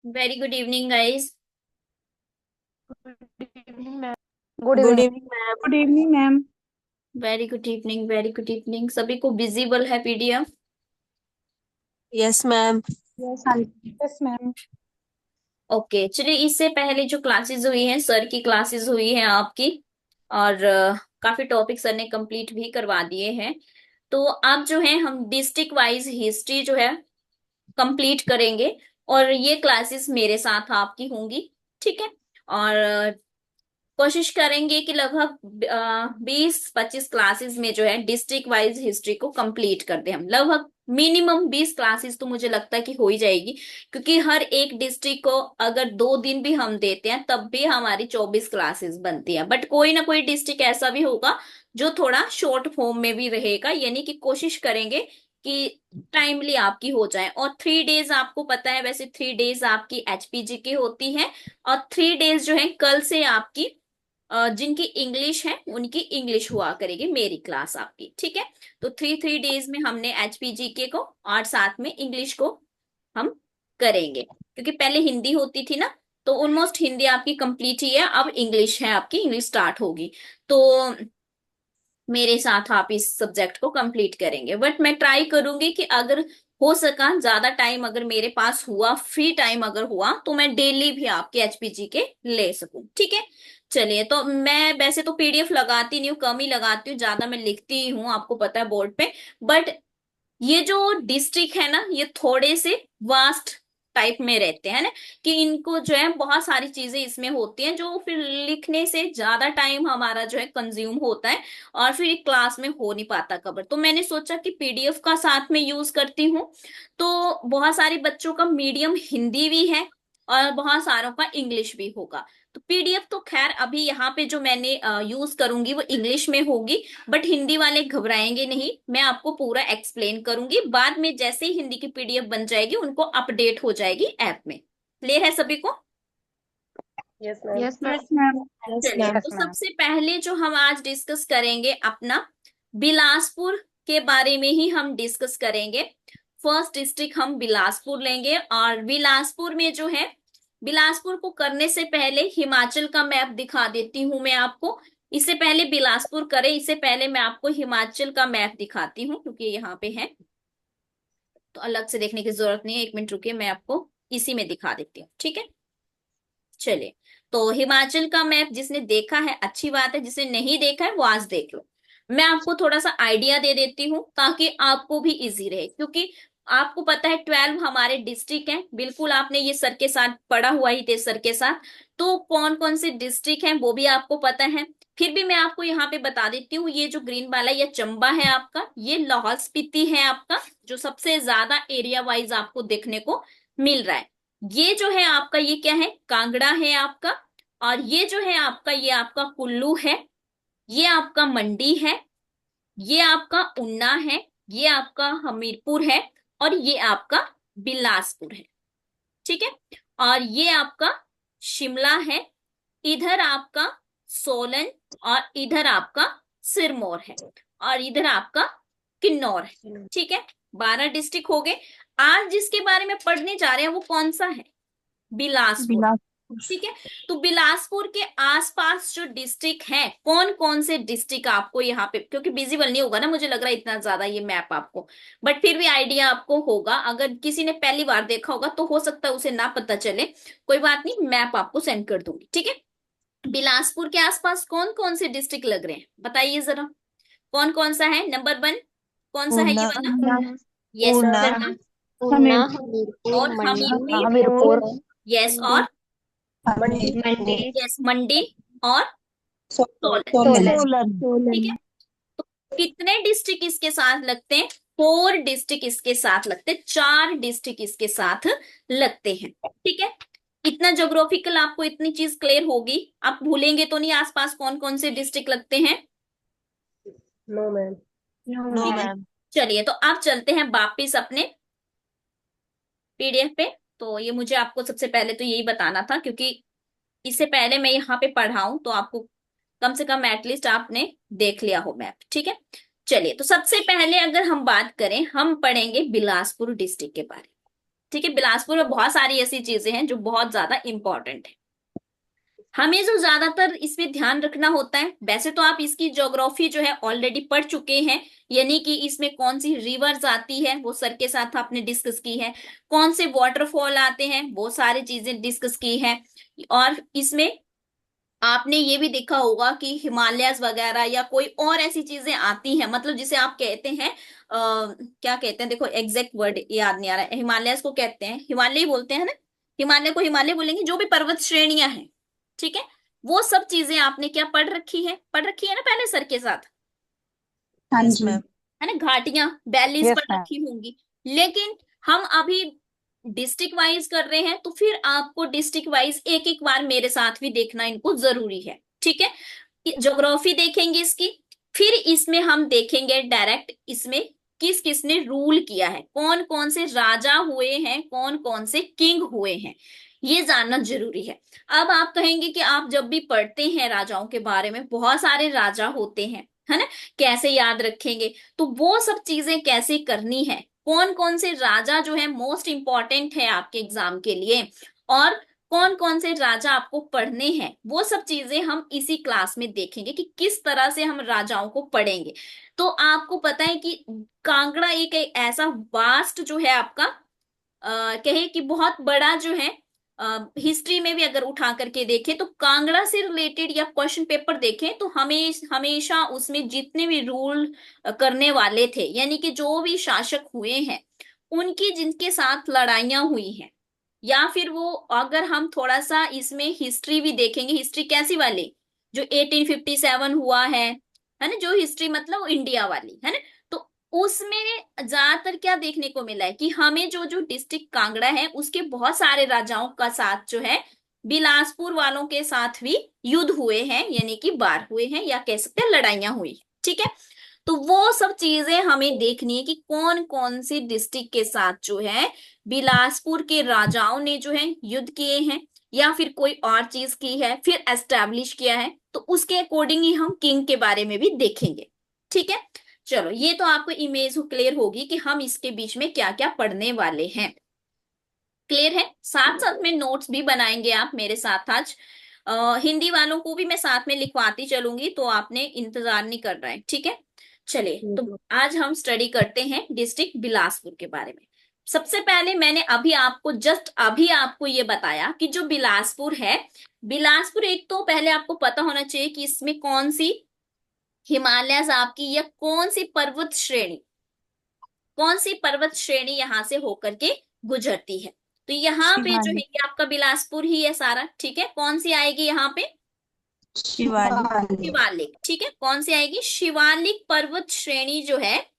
Very good evening guys. Good evening ma'am. Good good evening. Evening ma'am. Good evening ma'am. Very good evening, very good evening. सभी को visible है PDF? Yes ma'am. Yes हाँ yes ma'am. Okay, चलिए। इससे पहले जो classes हुई हैं, सर की क्लासेस हुई हैं आपकी, और काफी टॉपिक सर ने कंप्लीट भी करवा दिए हैं। तो अब जो है हम डिस्ट्रिक्ट वाइज हिस्ट्री जो है कंप्लीट करेंगे, और ये क्लासेस मेरे साथ आपकी होंगी। ठीक है। और कोशिश करेंगे कि लगभग 20-25 क्लासेस में जो है डिस्ट्रिक्ट वाइज हिस्ट्री को कंप्लीट कर दें हम। लगभग मिनिमम 20 क्लासेस तो मुझे लगता है कि हो ही जाएगी, क्योंकि हर एक डिस्ट्रिक्ट को अगर 2 दिन भी हम देते हैं तब भी हमारी 24 क्लासेस बनती है। बट कोई ना कोई डिस्ट्रिक्ट ऐसा भी होगा जो थोड़ा शॉर्ट फॉर्म में भी रहेगा, यानी कि कोशिश करेंगे कि टाइमली आपकी हो जाए। और 3 डेज आपको पता है, वैसे 3 डेज आपकी एचपीजी की होती है, और 3 डेज जो है कल से आपकी जिनकी इंग्लिश है उनकी इंग्लिश हुआ करेगी, मेरी क्लास आपकी। ठीक है। तो 3 3 डेज में हमने एचपीजीके को और साथ में इंग्लिश को हम करेंगे, क्योंकि पहले हिंदी होती थी ना, तो ऑलमोस्ट हिंदी आपकी कंप्लीट ही है। अब इंग्लिश है आपकी, इंग्लिश स्टार्ट होगी। तो मेरे साथ आप इस सब्जेक्ट को कंप्लीट करेंगे। बट मैं ट्राई करूंगी कि अगर हो सका ज्यादा टाइम अगर मेरे पास हुआ, फ्री टाइम अगर हुआ, तो मैं डेली भी आपके एचपीजी के ले सकूं। ठीक है। चलिए, तो मैं वैसे तो पीडीएफ लगाती नहीं हूँ, कम ही लगाती हूँ, ज्यादा मैं लिखती ही हूँ, आपको पता है, बोर्ड पे। बट ये जो डिस्ट्रिक्ट है ना, ये थोड़े से वास्ट टाइप में रहते हैं ना, कि इनको जो है बहुत सारी चीजें इसमें होती हैं, जो फिर लिखने से ज्यादा टाइम हमारा जो है कंज्यूम होता है, और फिर क्लास में हो नहीं पाता कवर। तो मैंने सोचा कि पीडीएफ का साथ में यूज करती हूँ। तो बहुत सारे बच्चों का मीडियम हिंदी भी है, और बहुत सारों का इंग्लिश भी होगा। तो पीडीएफ तो खैर अभी यहाँ पे जो मैंने यूज करूंगी वो इंग्लिश में होगी। बट हिंदी वाले घबराएंगे नहीं, मैं आपको पूरा एक्सप्लेन करूंगी। बाद में जैसे ही हिंदी की पीडीएफ बन जाएगी, उनको अपडेट हो जाएगी ऐप में। क्लियर है सभी को? Yes ma'am. Yes ma'am. Yes चलिए, मैम। तो यस मैम। सबसे पहले जो हम आज डिस्कस करेंगे अपना बिलासपुर के बारे में ही हम डिस्कस करेंगे। फर्स्ट डिस्ट्रिक्ट हम बिलासपुर लेंगे, और बिलासपुर में जो है, बिलासपुर को करने से पहले हिमाचल का मैप दिखा देती हूं मैं आपको। इससे पहले बिलासपुर करें, इससे पहले मैं आपको हिमाचल का मैप दिखाती हूँ, क्योंकि यहाँ पे है तो अलग से देखने की जरूरत नहीं है। 1 मिनट रुकिए, मैं आपको इसी में दिखा देती हूँ। ठीक है। चलिए, तो हिमाचल का मैप जिसने देखा है अच्छी बात है, जिसने नहीं देखा है वो आज देख लो। मैं आपको थोड़ा सा आइडिया दे देती हूँ ताकि आपको भी इजी रहे, क्योंकि आपको पता है 12 हमारे डिस्ट्रिक्ट हैं, बिल्कुल आपने ये सर के साथ पढ़ा हुआ ही थे, सर के साथ। तो कौन कौन से डिस्ट्रिक्ट हैं वो भी आपको पता है। फिर भी मैं आपको यहाँ पे बता देती हूँ, ये जो ग्रीन वाला ये चंबा है आपका, ये लाहौल स्पीति है आपका, जो सबसे ज्यादा एरिया वाइज आपको देखने को मिल रहा है। ये जो है आपका, ये क्या है, कांगड़ा है आपका। और ये जो है आपका, ये आपका कुल्लू है। ये आपका मंडी है। ये आपका ऊना है। ये आपका हमीरपुर है। और ये आपका बिलासपुर है। ठीक है। और ये आपका शिमला है। इधर आपका सोलन, और इधर आपका सिरमौर है, और इधर आपका किन्नौर है। ठीक है। 12 डिस्ट्रिक्ट हो गए। आज जिसके बारे में पढ़ने जा रहे हैं वो कौन सा है? बिलासपुर। बिलासपुर। ठीक है। तो बिलासपुर के आसपास जो डिस्ट्रिक्ट हैं, कौन कौन से डिस्ट्रिक्ट आपको यहाँ पे, क्योंकि विजिबल नहीं होगा ना, मुझे लग रहा है इतना ज्यादा ये मैप आपको, बट फिर भी आइडिया आपको होगा। अगर किसी ने पहली बार देखा होगा तो हो सकता है उसे ना पता चले, कोई बात नहीं, मैप आपको सेंड कर दूंगी। ठीक है। बिलासपुर के आसपास कौन कौन से डिस्ट्रिक्ट लग रहे हैं, बताइए जरा। कौन कौन सा है? नंबर 1 कौन सा है, ये ऊना। वाला? ऊना। यस, ऊना। ऊना। ऊना, हमीरपुर। हमीरपुर, और मंडी। हमीरपुर। हमीरपुर। यस, मंडी। और मंडी। मंडी। यस, मंडी, और सोलन। सोलन। सोलन। सोलन। ठीक है। तो कितने डिस्ट्रिक्ट इसके साथ लगते हैं? 4 डिस्ट्रिक्ट इसके साथ लगते हैं, 4 डिस्ट्रिक्ट इसके साथ लगते हैं। ठीक है। इतना ज्योग्राफिकल आपको इतनी चीज क्लियर होगी, आप भूलेंगे तो नहीं आसपास कौन कौन से डिस्ट्रिक्ट लगते हैं। No ma'am. नो नो ठीक है। मैम। मैम। चलिए, तो आप चलते हैं वापिस अपने पीडीएफ पे। तो ये मुझे आपको सबसे पहले तो यही बताना था, क्योंकि इससे पहले मैं यहाँ पे पढ़ाऊं तो आपको कम से कम एटलीस्ट आपने देख लिया हो मैप। ठीक है। चलिए, तो सबसे पहले अगर हम बात करें, हम पढ़ेंगे बिलासपुर डिस्ट्रिक्ट के बारे में। ठीक है, बिलासपुर में बहुत सारी ऐसी चीजें हैं जो बहुत ज्यादा इंपॉर्टेंट है। हमें जो ज्यादातर इसमें ध्यान रखना होता है, वैसे तो आप इसकी ज्योग्राफी जो है ऑलरेडी पढ़ चुके हैं, यानी कि इसमें कौन सी रिवर्स आती है वो सर के साथ आपने डिस्कस की है, कौन से वाटरफॉल आते हैं वो सारी चीजें डिस्कस की है। और इसमें आपने ये भी देखा होगा कि हिमालयस वगैरह या कोई और ऐसी चीजें आती हैं, मतलब जिसे आप कहते हैं क्या कहते हैं, देखो एग्जैक्ट वर्ड याद नहीं आ रहा है, हिमालयस को कहते हैं, हिमालय ही बोलते हैं ना, हिमालय को हिमालय बोलेंगे, जो भी पर्वत श्रेणियां हैं, ठीक है, वो सब चीजें आपने क्या पढ़ रखी है ना पहले सर के साथ, हाँ यस जी। मैम। है ना, घाटियां वैलीज यस पढ़ मैम। रखी होंगी। लेकिन हम अभी डिस्ट्रिक्ट वाइज कर रहे हैं, तो फिर आपको डिस्ट्रिक्ट वाइज एक एक बार मेरे साथ भी देखना इनको जरूरी है, ठीक है। ज्योग्राफी देखेंगे इसकी, फिर इसमें हम देखेंगे डायरेक्ट इसमें किस किसने रूल किया है, कौन कौन से राजा हुए हैं, कौन कौन से किंग हुए हैं, ये जानना जरूरी है। अब आप कहेंगे कि आप जब भी पढ़ते हैं राजाओं के बारे में, बहुत सारे राजा होते हैं, है ना, कैसे याद रखेंगे, तो वो सब चीजें कैसे करनी है, कौन कौन से राजा जो है मोस्ट इंपॉर्टेंट है आपके एग्जाम के लिए, और कौन कौन से राजा आपको पढ़ने हैं, वो सब चीजें हम इसी क्लास में देखेंगे कि किस तरह से हम राजाओं को पढ़ेंगे। तो आपको पता है कि कांगड़ा एक ऐसा वास्ट जो है आपका, कहे कि बहुत बड़ा जो है, हिस्ट्री में भी अगर उठा करके देखें तो कांगड़ा से रिलेटेड या क्वेश्चन पेपर देखें तो हमेशा उसमें जितने भी रूल करने वाले थे, यानी कि जो भी शासक हुए हैं, उनकी जिनके साथ लड़ाइयां हुई हैं, या फिर वो, अगर हम थोड़ा सा इसमें हिस्ट्री भी देखेंगे, हिस्ट्री कैसी वाली, जो 1857 हुआ है ना, जो हिस्ट्री मतलब इंडिया वाली है ना, तो उसमें ज्यादातर क्या देखने को मिला है कि हमें जो जो डिस्ट्रिक्ट कांगड़ा है उसके बहुत सारे राजाओं का साथ जो है बिलासपुर वालों के साथ भी युद्ध हुए हैं, यानी कि वार हुए हैं, या कह सकते हैं लड़ाइयां हुई हैं, ठीक है। तो वो सब चीजें हमें देखनी है कि कौन कौन सी डिस्ट्रिक्ट के साथ जो है बिलासपुर के राजाओं ने जो है युद्ध किए हैं, या फिर कोई और चीज की है, फिर एस्टेब्लिश किया है, तो उसके अकॉर्डिंग ही हम किंग के बारे में भी देखेंगे, ठीक है। चलो, ये तो आपको इमेज क्लियर होगी कि हम इसके बीच में क्या क्या पढ़ने वाले हैं, क्लियर है। साथ साथ में नोट्स भी बनाएंगे आप मेरे साथ आज, हिंदी वालों को भी मैं साथ में लिखवाती चलूंगी, तो आपने इंतजार नहीं कर रहा है, ठीक है। चलिए, तो आज हम स्टडी करते हैं डिस्ट्रिक्ट बिलासपुर के बारे में। सबसे पहले मैंने अभी आपको ये बताया कि जो बिलासपुर है, बिलासपुर एक तो पहले आपको पता होना चाहिए कि इसमें कौन सी हिमालयस आपकी, या कौन सी पर्वत श्रेणी यहां से होकर के गुजरती है। तो यहाँ पे जो है शिवालिक। ये आपका बिलासपुर ही है सारा, ठीक है। कौन सी आएगी यहाँ पे, शिवालिक। शिवालिक। शिवालिक, ठीक है, कौन सी आएगी, शिवालिक पर्वत श्रेणी जो है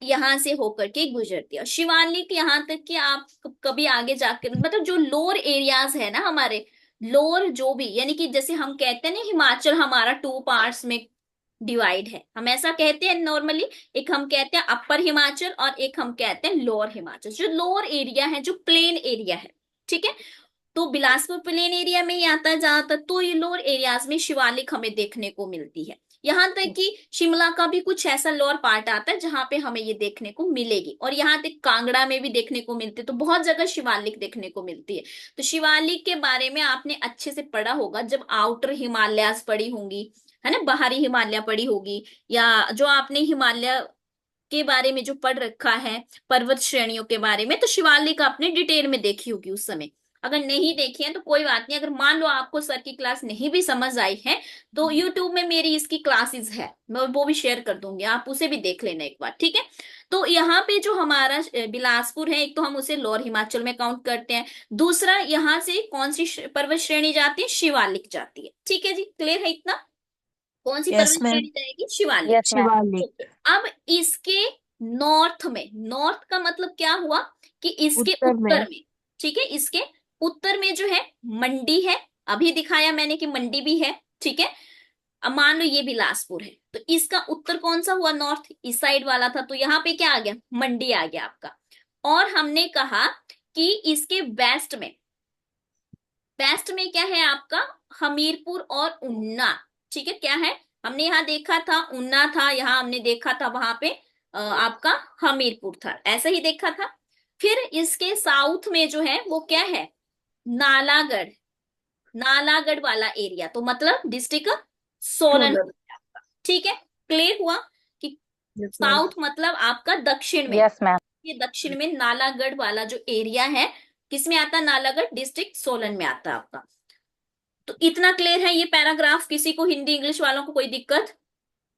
यहां से होकर के गुजरती है। और शिवालिक यहाँ तक कि आप कभी आगे जाकर, मतलब जो लोअर एरियाज है ना हमारे, लोअर जो भी, यानी कि जैसे हम कहते हैं ना हिमाचल हमारा 2 पार्ट्स में डिवाइड है, हम ऐसा कहते हैं नॉर्मली, एक हम कहते हैं अपर हिमाचल और एक हम कहते हैं लोअर हिमाचल। जो लोअर एरिया है, जो प्लेन एरिया है, ठीक है, तो बिलासपुर प्लेन एरिया में ही आता है ज्यादातर, तो ये लोअर एरियाज में शिवालिक हमें देखने को मिलती है। यहाँ तक कि शिमला का भी कुछ ऐसा लोअर पार्ट आता है जहां पे हमें ये देखने को मिलेगी, और यहाँ तक कांगड़ा में भी देखने को मिलती है, तो बहुत जगह शिवालिक देखने को मिलती है। तो शिवालिक के बारे में आपने अच्छे से पढ़ा होगा जब आउटर हिमालयास पढ़ी होंगी, है ना, बाहरी हिमालय पढ़ी होगी, या जो आपने हिमालय के बारे में जो पढ़ रखा है, पर्वत श्रेणियों के बारे में, तो शिवालिक आपने डिटेल में देखी होगी उस समय। अगर नहीं देखी है तो कोई बात नहीं, अगर मान लो आपको सर की क्लास नहीं भी समझ आई है, तो यूट्यूब में मेरी इसकी क्लासेस है, मैं वो भी शेयर कर दूंगी, आप उसे भी देख लेना एक बार, ठीक है। तो यहाँ पे जो हमारा बिलासपुर है, एक तो हम उसे लोअर हिमाचल में काउंट करते हैं, दूसरा यहाँ से कौन सी पर्वत श्रेणी जाती है, शिवालिक जाती है, ठीक है जी, क्लियर है इतना। कौन सी यस पर्वत मैम। श्रेणी जाएगी, शिवालिक। Yes ma'am. ओके, अब इसके नॉर्थ में, नॉर्थ का मतलब क्या हुआ कि इसके उत्तर में। उत्तर में, ठीक है, इसके उत्तर में जो है मंडी है, अभी दिखाया मैंने कि मंडी भी है, ठीक है। अब मान लो ये बिलासपुर है, तो इसका उत्तर कौन सा हुआ, नॉर्थ, इस साइड वाला था, तो यहाँ पे क्या आ गया, मंडी आ गया आपका। और हमने कहा कि इसके वेस्ट में क्या है आपका, हमीरपुर और उन्ना, ठीक है, क्या है, हमने यहाँ देखा था उन्ना था, यहाँ हमने देखा था वहां पे आपका हमीरपुर था, ऐसा ही देखा था। फिर इसके साउथ में जो है वो क्या है, नालागढ़, नालागढ़ वाला एरिया, तो मतलब डिस्ट्रिक्ट सोलन। सोलन। ठीक है, क्लियर हुआ कि यस मैम। साउथ मतलब आपका दक्षिण में, यस मैम। ये दक्षिण में नालागढ़ वाला जो एरिया है, किसमें आता है, नालागढ़ डिस्ट्रिक्ट सोलन में आता है आपका। तो इतना क्लियर है ये पैराग्राफ, किसी को हिंदी इंग्लिश वालों को कोई दिक्कत?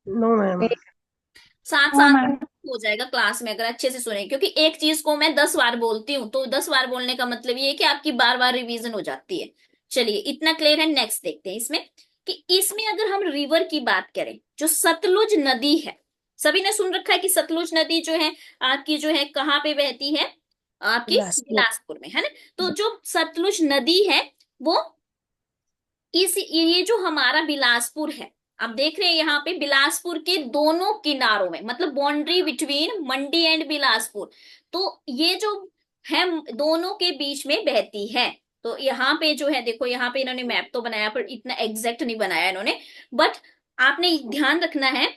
No ma'am. साथ नो साथ मैम। हो जाएगा क्लास में अगर अच्छे से सुने, क्योंकि एक चीज को मैं 10 बार बोलती हूँ, तो 10 बार बोलने का मतलब ये है कि आपकी बार बार रिवीजन हो जाती है। चलिए इतना क्लियर है, नेक्स्ट देखते हैं इसमें कि इसमें अगर हम रिवर की बात करें, जो सतलुज नदी है, सभी ने सुन रखा है कि सतलुज नदी जो है आपकी जो है कहाँ पे बहती है, आपकी बिलासपुर। बिलासपुर में, है ना। तो जो सतलुज नदी है वो इस ये जो हमारा बिलासपुर है, आप देख रहे हैं यहाँ पे बिलासपुर के दोनों किनारों में, मतलब boundary between Mandi and Bilaspur, तो ये जो है दोनों के बीच में बहती है। तो यहाँ पे जो है देखो, यहाँ पे इन्होंने मैप तो बनाया पर इतना एग्जैक्ट नहीं बनाया इन्होंने, बट आपने ध्यान रखना है,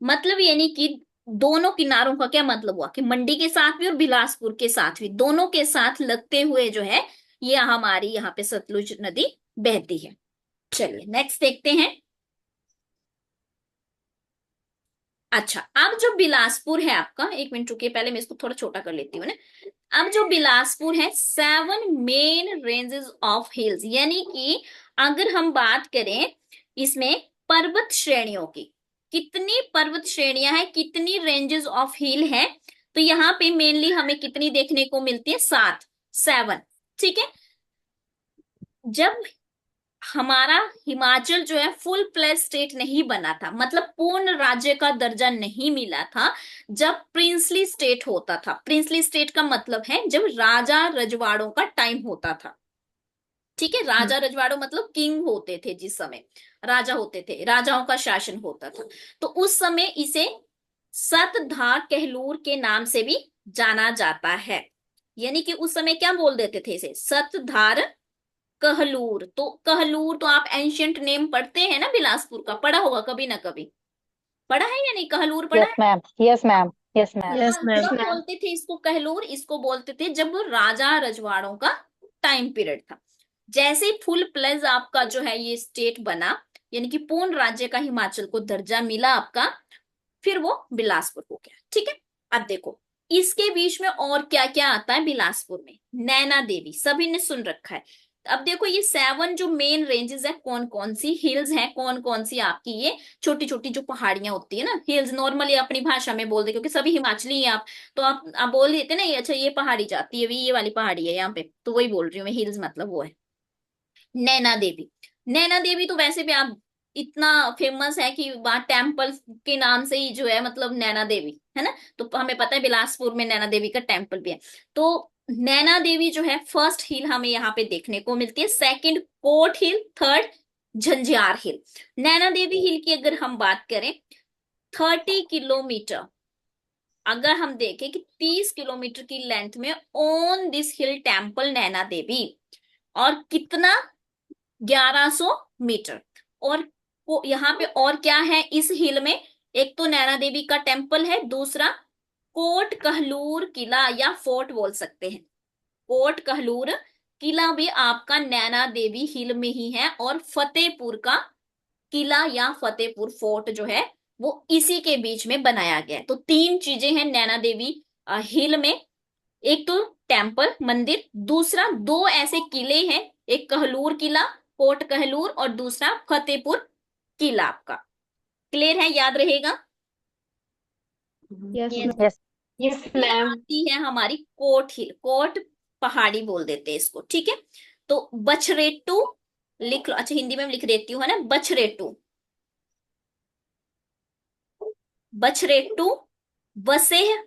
मतलब यानी कि दोनों किनारों का क्या मतलब हुआ कि मंडी के साथ भी और बिलासपुर के साथ भी, दोनों के साथ लगते हुए जो है ये हमारी यहाँ पे सतलुज नदी बहती है। चलिए नेक्स्ट देखते हैं। अच्छा, अब जो बिलासपुर है आपका, एक मिनट रुकिए, पहले मैं इसको थोड़ा छोटा कर लेती हूँ ना। अब जो बिलासपुर है, 7 मेन रेंजेस ऑफ हिल्स, यानी कि अगर हम बात करें इसमें पर्वत श्रेणियों की, कितनी पर्वत श्रेणियां हैं, कितनी रेंजेस ऑफ हिल है, तो यहाँ पे मेनली हमें कितनी देखने को मिलती है, 7, 7। ठीक है, जब हमारा हिमाचल जो है फुल फ्लैश स्टेट नहीं बना था, मतलब पूर्ण राज्य का दर्जा नहीं मिला था, जब प्रिंसली स्टेट होता था। प्रिंसली स्टेट का मतलब है जब राजा रजवाड़ों का टाइम होता था। ठीक है, राजा रजवाड़ों मतलब किंग होते थे, जिस समय राजा होते थे, राजाओं का शासन होता था, तो उस समय इसे सतधार कहलूर के नाम से भी जाना जाता है। यानी कि उस समय क्या बोल देते थे इसे, सतधार कहलूर। तो कहलूर तो आप एंशियंट नेम पढ़ते हैं ना, बिलासपुर का पढ़ा होगा कभी ना कभी, पढ़ा है या नहीं, कहलूर पढ़ा यस है? Ma'am. Yes ma'am. Yes ma'am. Yes हाँ, मैम। कब बोलते थे इसको कहलूर, इसको बोलते थे जब राजा रजवाड़ों का टाइम पीरियड था। जैसे ही फुल प्लेज आपका जो है ये स्टेट बना, यानी कि पूर्ण राज्य का हिमाचल को दर्जा मिला आपका, फिर वो बिलासपुर हो गया। ठीक है, अब देखो इसके बीच में और क्या क्या आता है बिलासपुर में, नैना देवी सभी ने सुन रखा है। अब देखो ये 7 जो मेन रेंजेस है, कौन कौन सी हिल्स हैं, कौन कौन सी आपकी ये छोटी छोटी जो पहाड़ियां होती है ना, हिल्स नॉर्मली अपनी भाषा में बोल दे, क्योंकि सभी हिमाचली हैं आप, तो आप बोल देते ना ये, अच्छा ये पहाड़ी जाती है, ये वाली पहाड़ी है यहाँ पे, तो वही बोल रही हूँ मैं, हिल्स मतलब वो है नैना देवी। नैना देवी तो वैसे भी आप इतना फेमस है कि वहां टेम्पल के नाम से ही जो है, मतलब नैना देवी है ना, तो हमें पता है बिलासपुर में नैना देवी का टेम्पल भी है। तो नैना देवी जो है फर्स्ट हिल हमें यहाँ पे देखने को मिलती है, सेकंड कोट हिल, थर्ड झंझार हिल। नैना देवी हिल की अगर हम बात करें, 30 किलोमीटर, अगर हम देखें कि 30 किलोमीटर की लेंथ में on this hill temple Naina Devi, और कितना, 1100 मीटर। और यहाँ पे और क्या है इस हिल में, एक तो नैना देवी का टेम्पल है, दूसरा कोट कहलूर किला या फोर्ट बोल सकते हैं, कोट कहलूर किला भी आपका नैना देवी हिल में ही है, और फतेहपुर का किला या फतेहपुर फोर्ट जो है वो इसी के बीच में बनाया गया है। तो 3 चीजें हैं नैना देवी हिल में, एक तो टेम्पल मंदिर, दूसरा 2 ऐसे किले हैं, एक कहलूर किला कोट कहलूर, और दूसरा फतेहपुर किला आपका। क्लियर है, याद रहेगा। Yes Yes. Ma'am. Yes. Yes फिर मैम। आती है हमारी कोट हिल, कोट पहाड़ी बोल देते हैं इसको। ठीक है, तो बछरेटू लिख लो, अच्छा हिंदी में लिख देती हूँ है ना, बछरेटू, बछरेटू, वसेह,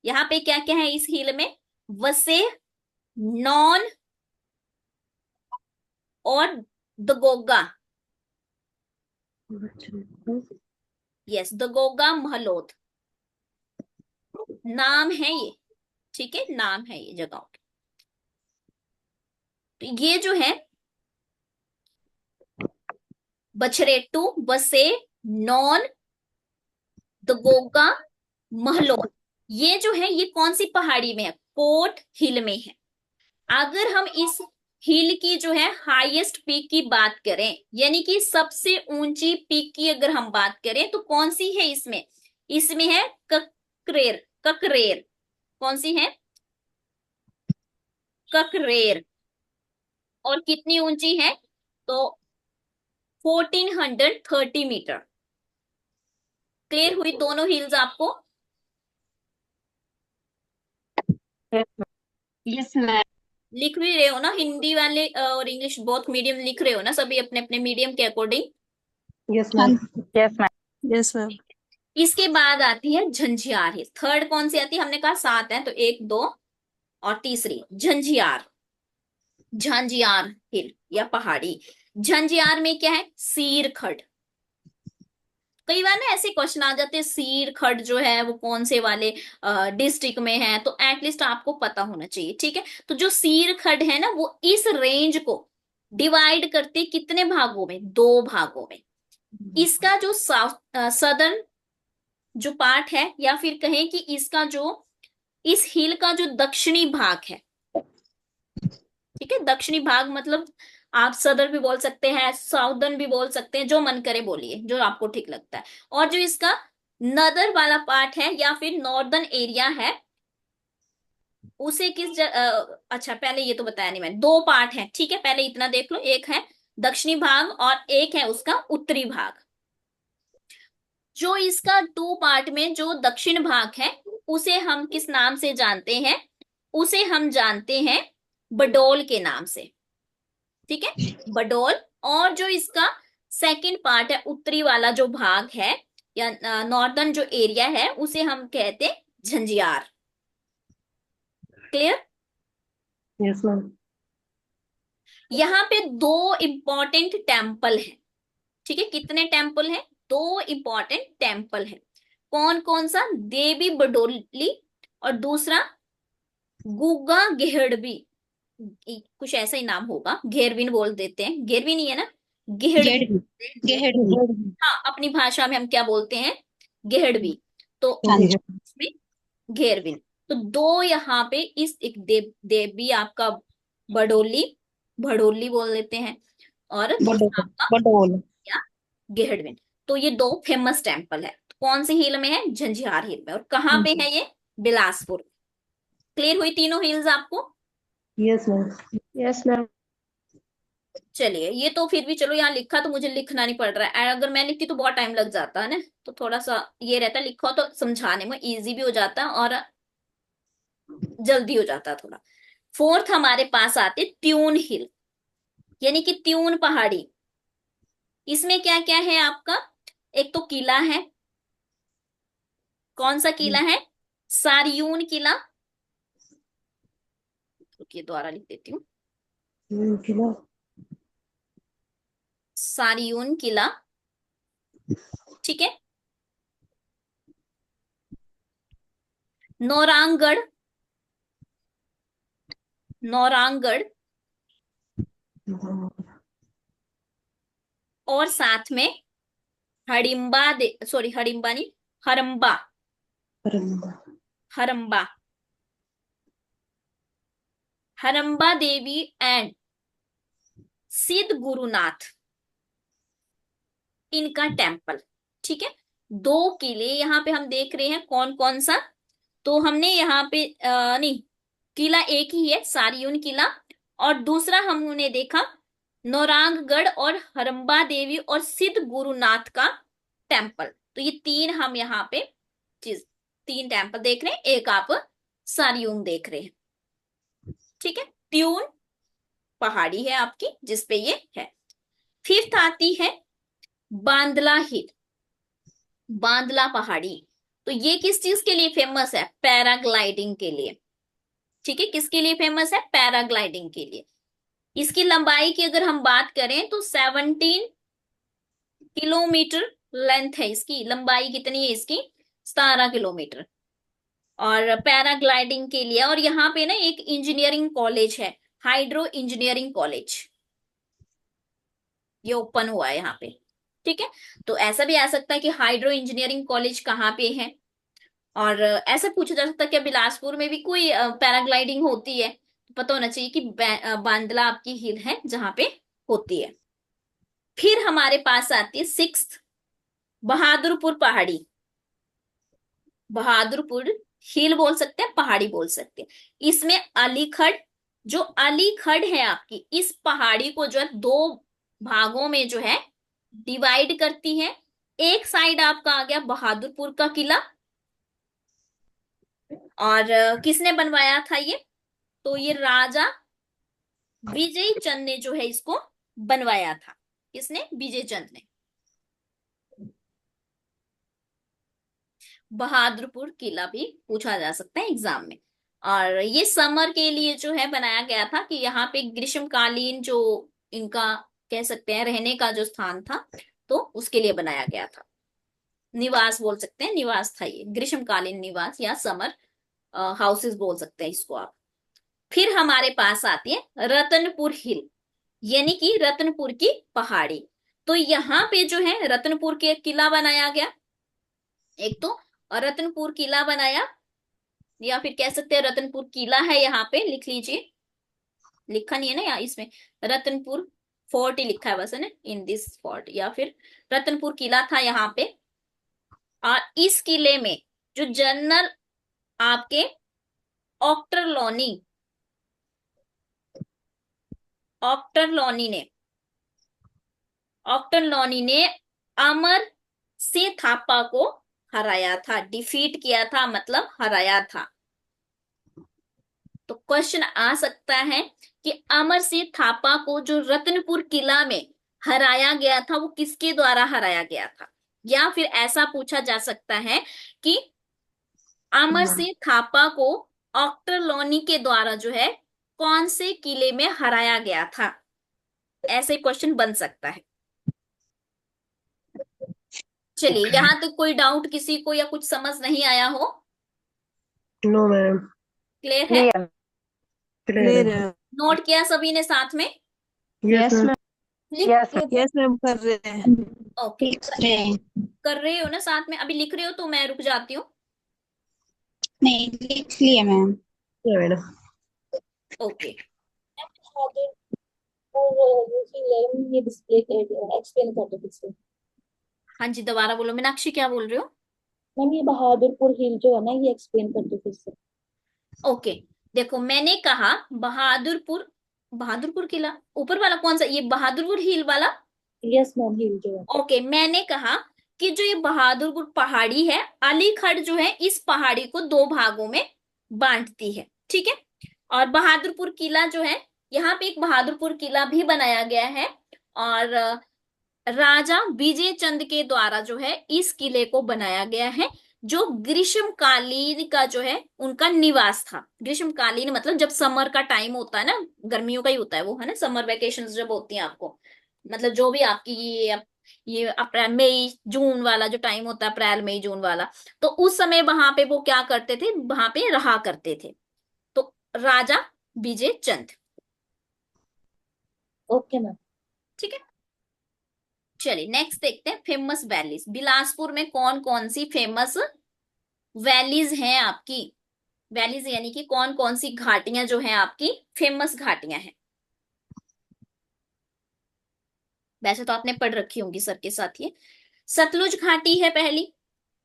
यहाँ पे क्या क्या है इस हिल में, वसेह, नॉन, और दगोगा, यस दगोगा महलोत नाम है ये। ठीक है, नाम है ये जगहों के। तो ये जो है बछरेटू, बसे, नॉन, दगोगा, महलोत, ये जो है ये कौन सी पहाड़ी में है, कोट हिल में है। अगर हम इस हिल की जो है हाईएस्ट पीक की बात करें, यानी कि सबसे ऊंची पीक की अगर हम बात करें तो कौन सी है इसमें? इसमें है ककरेर। ककरेर कौन सी है? ककरेर। और कितनी ऊंची है? तो 1430 मीटर। क्लियर हुई दोनों हिल्स आपको? Yes ma'am. लिख भी रहे हो ना हिंदी वाले और इंग्लिश बोथ मीडियम लिख रहे हो ना सभी अपने अपने मीडियम के अकॉर्डिंग? यस हाँ ma'am. Yes, ma'am. Yes ma'am. इसके बाद आती है झंझियार हिल। थर्ड कौन सी आती है? हमने कहा 7 है तो 1 2 और तीसरी झंझियार। झंझियार हिल या पहाड़ी। झंझियार में क्या है? सीर खड। कई बार ना ऐसे क्वेश्चन आ जाते हैं, सीर खड जो है वो कौन से वाले डिस्ट्रिक्ट में है, तो एटलीस्ट आपको पता होना चाहिए। ठीक है, तो जो सीर खड है ना वो इस रेंज को डिवाइड करते कितने भागों में? 2 भागों में। इसका जो साउथ सदर्न जो पार्ट है, या फिर कहें कि इसका जो इस हिल का जो दक्षिणी भाग है, ठीक है, दक्षिणी भाग मतलब आप सदर भी बोल सकते हैं, साउदर्न भी बोल सकते हैं, जो मन करे बोलिए, जो आपको ठीक लगता है। और जो इसका नदर वाला पार्ट है या फिर नॉर्दर्न एरिया है, उसे अच्छा पहले ये तो बताया नहीं मैंने, 2 पार्ट है। ठीक है, पहले इतना देख लो, एक है दक्षिणी भाग और एक है उसका उत्तरी भाग। जो इसका 2 पार्ट में जो दक्षिण भाग है उसे हम किस नाम से जानते हैं? उसे हम जानते हैं बडोल के नाम से। ठीक है, बडोल। और जो इसका सेकंड पार्ट है, उत्तरी वाला जो भाग है या नॉर्दर्न जो एरिया है, उसे हम कहते हैं झंझियार। क्लियर? Yes ma'am. यहाँ पे 2 इंपॉर्टेंट टेम्पल है। ठीक है, कितने टेम्पल हैं? 2 इंपॉर्टेंट टेम्पल है। कौन कौन सा? देवी बडोली और दूसरा गुगा गेहड़बी। कुछ ऐसा ही नाम होगा, घेरविन बोल देते हैं, घेरविन ही है ना? गेहड़बी। गेट गेहड़वी। हाँ, अपनी भाषा में हम क्या बोलते हैं? गेहड़बी। तो हाँ जी। इसमें घेरविन। तो 2 यहाँ पे इस एक देवी आपका बडोली, भड़ोली बोल देते हैं, और दूसरा बडोल आपका बडोल। या गेहड़विन। तो ये 2 फेमस टेम्पल है। तो कौन से हिल में है? झंझार हिल में। और कहाँ पे है ये? बिलासपुर। क्लियर हुई तीनों हिल्स आपको? Yes ma'am. Yes ma'am. चलिए, ये तो फिर भी चलो यहाँ लिखा तो मुझे लिखना नहीं पड़ रहा है। अगर मैं लिखती तो बहुत टाइम लग जाता है ना, तो थोड़ा सा ये रहता, लिखो तो समझाने में इजी भी हो जाता है और जल्दी हो जाता है थोड़ा। फोर्थ हमारे पास आते त्यून हिल, यानी कि त्यून पहाड़ी। इसमें क्या क्या है आपका? एक तो किला है। कौन सा किला है? सारियून किला। रुकिए दोबारा लिख देती हूँ। किला। सारियून किला। ठीक है, नौरांगगढ़। नौरांगगढ़। और साथ में हडिम्बा दे, सॉरी हडिम्बा नहीं, हरम्बा। परम्बा। हरम्बा। हरम्बा देवी एंड सिद्ध गुरुनाथ, इनका टेम्पल। ठीक है, 2 किले यहाँ पे हम देख रहे हैं। कौन कौन सा? तो हमने यहाँ पे नहीं, किला एक ही है, सारियून किला। और दूसरा हमने देखा नौरांगगढ़ और हरम्बा देवी और सिद्ध गुरुनाथ का टेम्पल। तो ये 3 हम यहाँ पे चीज 3 टेम्पल देख रहे हैं, एक आप सारियून देख रहे हैं। ठीक है, त्यून पहाड़ी है आपकी जिसपे ये है। फिफ्थ आती है बांदला हिल, बांदला पहाड़ी। तो ये किस चीज के लिए फेमस है? पैराग्लाइडिंग के लिए। ठीक है, किसके लिए फेमस है? पैराग्लाइडिंग के लिए। इसकी लंबाई की अगर हम बात करें तो 17 किलोमीटर लेंथ है। इसकी लंबाई कितनी है? इसकी 17 किलोमीटर। और पैराग्लाइडिंग के लिए, और यहाँ पे ना एक इंजीनियरिंग कॉलेज है, हाइड्रो इंजीनियरिंग कॉलेज, ये ओपन हुआ है यहाँ पे। ठीक है, तो ऐसा भी आ सकता है कि हाइड्रो इंजीनियरिंग कॉलेज कहाँ पे है, और ऐसा पूछा जा सकता है कि बिलासपुर में भी कोई पैराग्लाइडिंग होती है, तो पता होना चाहिए कि बांदला आपकी हिल है जहां पे होती है। फिर हमारे पास आती है सिक्स्थ, बहादुरपुर पहाड़ी। बहादुरपुर हिल बोल सकते हैं, पहाड़ी बोल सकते हैं। इसमें अलीखड़, जो अलीखड़ है आपकी, इस पहाड़ी को जो है दो भागों में जो है डिवाइड करती है। एक साइड आपका आ गया बहादुरपुर का किला, और किसने बनवाया था ये, तो ये राजा विजय चंद ने जो है इसको बनवाया था। किसने? विजय चंद ने। बहादुरपुर किला भी पूछा जा सकता है एग्जाम में। और ये समर के लिए जो है बनाया गया था, कि यहाँ पे ग्रीष्मकालीन जो इनका कह सकते हैं रहने का जो स्थान था, तो उसके लिए बनाया गया था। निवास बोल सकते हैं, निवास था ये, ग्रीष्मकालीन निवास या समर हाउसेस बोल सकते हैं इसको आप। फिर हमारे पास आती है रतनपुर हिल, यानी कि रतनपुर की पहाड़ी। तो यहाँ पे जो है रतनपुर के किला बनाया गया, एक तो रतनपुर किला बनाया, या फिर कह सकते हैं रतनपुर किला है, यहाँ पे लिख लीजिए। लिखा नहीं है ना यहाँ इसमें, रतनपुर फोर्ट ही लिखा है बस, है ना, इन दिस फोर्ट, या फिर रतनपुर किला था यहाँ पे। और इस किले में जो जनरल आपके ऑक्टरलोनी, ऑक्टरलोनी ने, ऑक्टरलोनी ने अमर सिंह थापा को हराया था, डिफीट किया था, मतलब हराया था। तो क्वेश्चन आ सकता है कि अमर सिंह थापा को जो रतनपुर किला में हराया गया था, वो किसके द्वारा हराया गया था। या फिर ऐसा पूछा जा सकता है कि अमर सिंह थापा को ऑक्टरलोनी के द्वारा जो है कौन से किले में हराया गया था। ऐसे क्वेश्चन बन सकता है। चलिए, यहां तक कोई डाउट किसी को, या कुछ समझ नहीं आया हो? No ma'am. क्लियर है? Clear. क्लियर क्लियर है। है। नोट किया सभी ने साथ में? Yes ma'am. लिख Yes, ma'am. यस मैम कर रहे हैं। ओके, लिख रहे हैं। कर रहे हो ना साथ में? अभी लिख रहे हो तो मैं रुक जाती हूँ। नहीं, लिख लिए मैम। मैडम। ओके। ये डिस्प्ले एक्सप्लेन कर दो किसी। हाँ जी, दोबारा बोलो। मीनाक्षी क्या बोल रहे हो? मैम ये बहादुरपुर हिल जो है ना, ये एक्सप्लेन कर दो फिर से। ओके, देखो मैंने कहा बहादुरपुर, बहादुरपुर किला ऊपर वाला कौन सा, ये बहादुरपुर हिल वाला। यस मैम, हिल जो है। ओके, मैंने कहा कि जो ये बहादुरपुर पहाड़ी है, अलीखड़ जो है इस पहाड़ी को दो भागों में बांटती है, ठीक है। और बहादुरपुर किला जो है, यहाँ पे एक बहादुरपुर किला भी बनाया गया है, और राजा विजय चंद के द्वारा जो है इस किले को बनाया गया है, जो ग्रीष्मकालीन का जो है उनका निवास था। ग्रीष्मकालीन मतलब जब समर का टाइम होता है ना, गर्मियों का ही होता है वो, है ना, समर वेकेशंस जब होती हैं आपको, मतलब जो भी आपकी ये अप्रैल मई जून वाला जो टाइम होता है, अप्रैल मई जून वाला, तो उस समय वहां पे वो क्या करते थे, वहां पे रहा करते थे। तो राजा विजय चंद। Okay ma'am. ठीक है, चलिए नेक्स्ट देखते हैं फेमस वैलीज। बिलासपुर में कौन कौन सी फेमस वैलीज हैं आपकी? वैलीज यानी कि कौन कौन सी घाटियां जो हैं आपकी फेमस घाटियां हैं। वैसे तो आपने पढ़ रखी होंगी सर के साथ ये। सतलुज घाटी है पहली।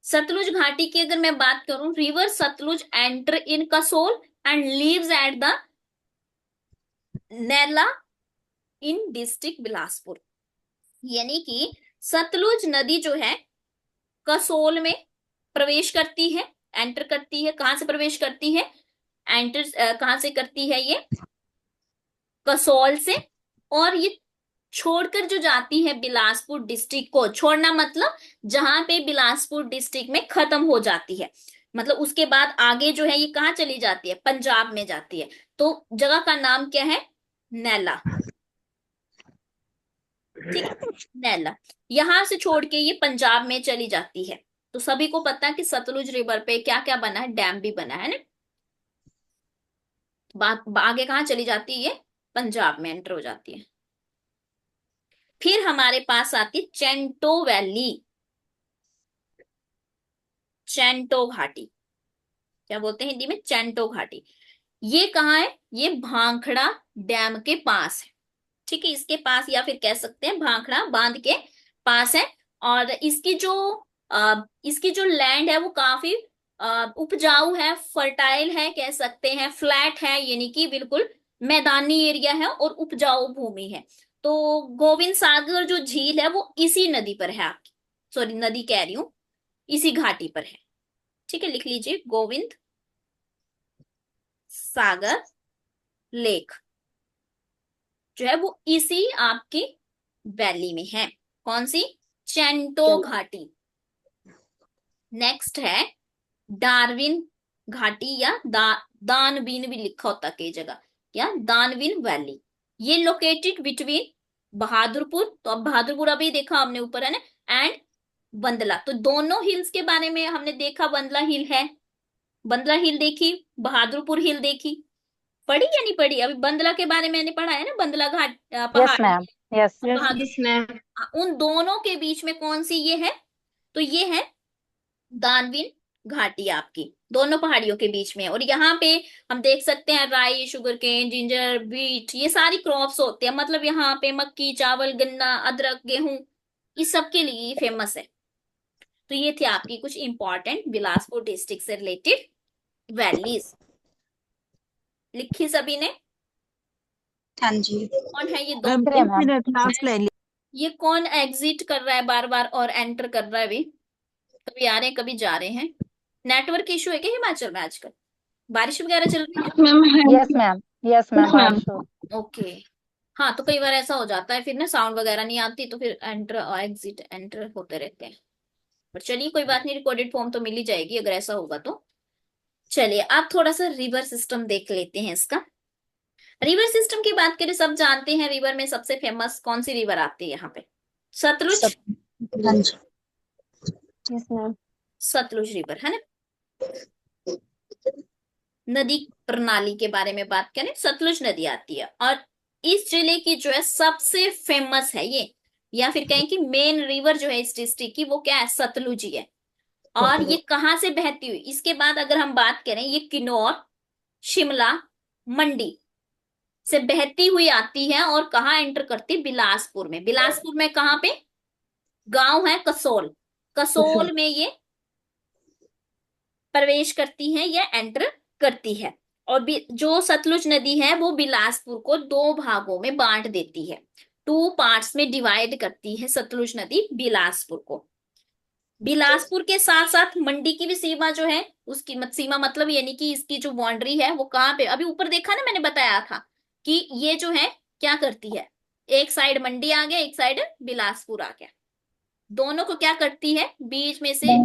सतलुज घाटी की अगर मैं बात करूं, river Sutlej enter in Kasol and leaves at the Naila in district Bilaspur. यानी कि सतलुज नदी जो है कसोल में प्रवेश करती है, एंटर करती है। कहां से प्रवेश करती है? एंटर कहां से करती है ये? कसौल से। और ये छोड़कर जो जाती है बिलासपुर डिस्ट्रिक्ट को, छोड़ना मतलब जहां पे बिलासपुर डिस्ट्रिक्ट में खत्म हो जाती है, मतलब उसके बाद आगे जो है ये कहाँ चली जाती है? पंजाब में जाती है। तो जगह का नाम क्या है? नैला। ठीक है, नैला। यहां से छोड़ के ये पंजाब में चली जाती है। तो सभी को पता है कि सतलुज रिवर पे क्या क्या बना है, डैम भी बना है ना। आगे कहाँ चली जाती है ये? पंजाब में एंटर हो जाती है। फिर हमारे पास आती है चेंटो वैली, चेंटो घाटी। क्या बोलते हैं हिंदी में, चैंटो घाटी। ये कहाँ है, ये भांखड़ा डैम के पास है। ठीक है, इसके पास, या फिर कह सकते हैं भांखड़ा बांध के पास है। और इसकी जो लैंड है वो काफी उपजाऊ है, फर्टाइल है, कह सकते हैं फ्लैट है, यानी कि बिल्कुल मैदानी एरिया है और उपजाऊ भूमि है। तो गोविंद सागर जो झील है वो इसी नदी पर है आपकी, सॉरी नदी कह रही हूं, इसी घाटी पर है। ठीक है, लिख लीजिए गोविंद सागर लेक जो है वो इसी आपकी वैली में है। कौन सी, चैंटो घाटी। नेक्स्ट है डार्विन घाटी, या दानवीन भी लिखा होता कई जगह, या दानवीन वैली। ये लोकेटेड बिटवीन बहादुरपुर, तो अब बहादुरपुर अभी देखा हमने ऊपर है ना, एंड बंदला। तो दोनों हिल्स के बारे में हमने देखा, बंदला हिल है, बंदला हिल देखी, बहादुरपुर हिल देखी, पढ़ी या नहीं पढ़ी? अभी बंदला के बारे में मैंने पढ़ा है ना, बंदला घाट Yes, पहाड़ है, ma'am. Yes. और यस बहादुर, यस मैम। उन दोनों के बीच में कौन सी ये है, तो ये है दानवीन घाटी आपकी, दोनों पहाड़ियों के बीच में। और यहाँ पे हम देख सकते हैं राई, शुगर केन, जिंजर, बीट, ये सारी क्रॉप्स होते हैं। मतलब यहाँ पे मक्की, चावल, गन्ना, अदरक, गेहूं, इस सब के लिए फेमस है। तो ये थी आपकी कुछ इंपॉर्टेंट बिलासपुर डिस्ट्रिक्ट से रिलेटेड वैलीज। लिखी सभी ने? हाँ जी। कौन है ये दो, मैम चलिए एक मैम। Minute last line. ये कौन एग्जिट कर रहा है बार बार और एंटर कर रहा है भी, कभी आ रहे हैं कभी जा रहे हैं? नेटवर्क इशू है क्या हिमाचल में आजकल, बारिश वगैरह चल रही है? Ma'am Yes, ma'am. Yes, ma'am. Ma'am बारिश हो। ओके। हाँ, तो कई बार ऐसा हो जाता है फिर ना, साउंड वगैरह नहीं आती, तो फिर एंटर एग्जिट एंटर होते रहते हैं। पर चलिए कोई बात नहीं, रिकॉर्डेड फॉर्म तो मिल ही जाएगी अगर ऐसा होगा तो। चलिए आप थोड़ा सा रिवर सिस्टम देख लेते हैं इसका। रिवर सिस्टम की बात करें, सब जानते हैं रिवर में सबसे फेमस कौन सी रिवर आती है यहाँ पे, सतलुज। सब। हाँ जी। यस मैम सतलुज रिवर है ना। नदी प्रणाली के बारे में बात करें, सतलुज नदी आती है, और इस जिले की जो है सबसे फेमस है ये, या फिर कहें कि मेन रिवर जो है इस डिस्ट्रिक्ट की, वो क्या है, सतलुज ही है। और ये कहाँ से बहती हुई, इसके बाद अगर हम बात करें, ये किन्नौर, शिमला, मंडी से बहती हुई आती है, और कहाँ एंटर करती है, बिलासपुर में। बिलासपुर में कहाँ पे गांव है, कसोल, कसोल में ये प्रवेश करती है या एंटर करती है। और जो सतलुज नदी है वो बिलासपुर को दो भागों में बांट देती है, टू पार्ट्स में डिवाइड करती है सतलुज नदी बिलासपुर को। बिलासपुर के साथ साथ मंडी की भी सीमा जो है, उसकी सीमा मतलब यानी कि इसकी जो बाउंड्री है वो कहाँ पे, अभी ऊपर देखा ना मैंने बताया था कि ये जो है क्या करती है, एक साइड मंडी आ गया, एक साइड बिलासपुर आ गया, दोनों को क्या करती है, बीच में से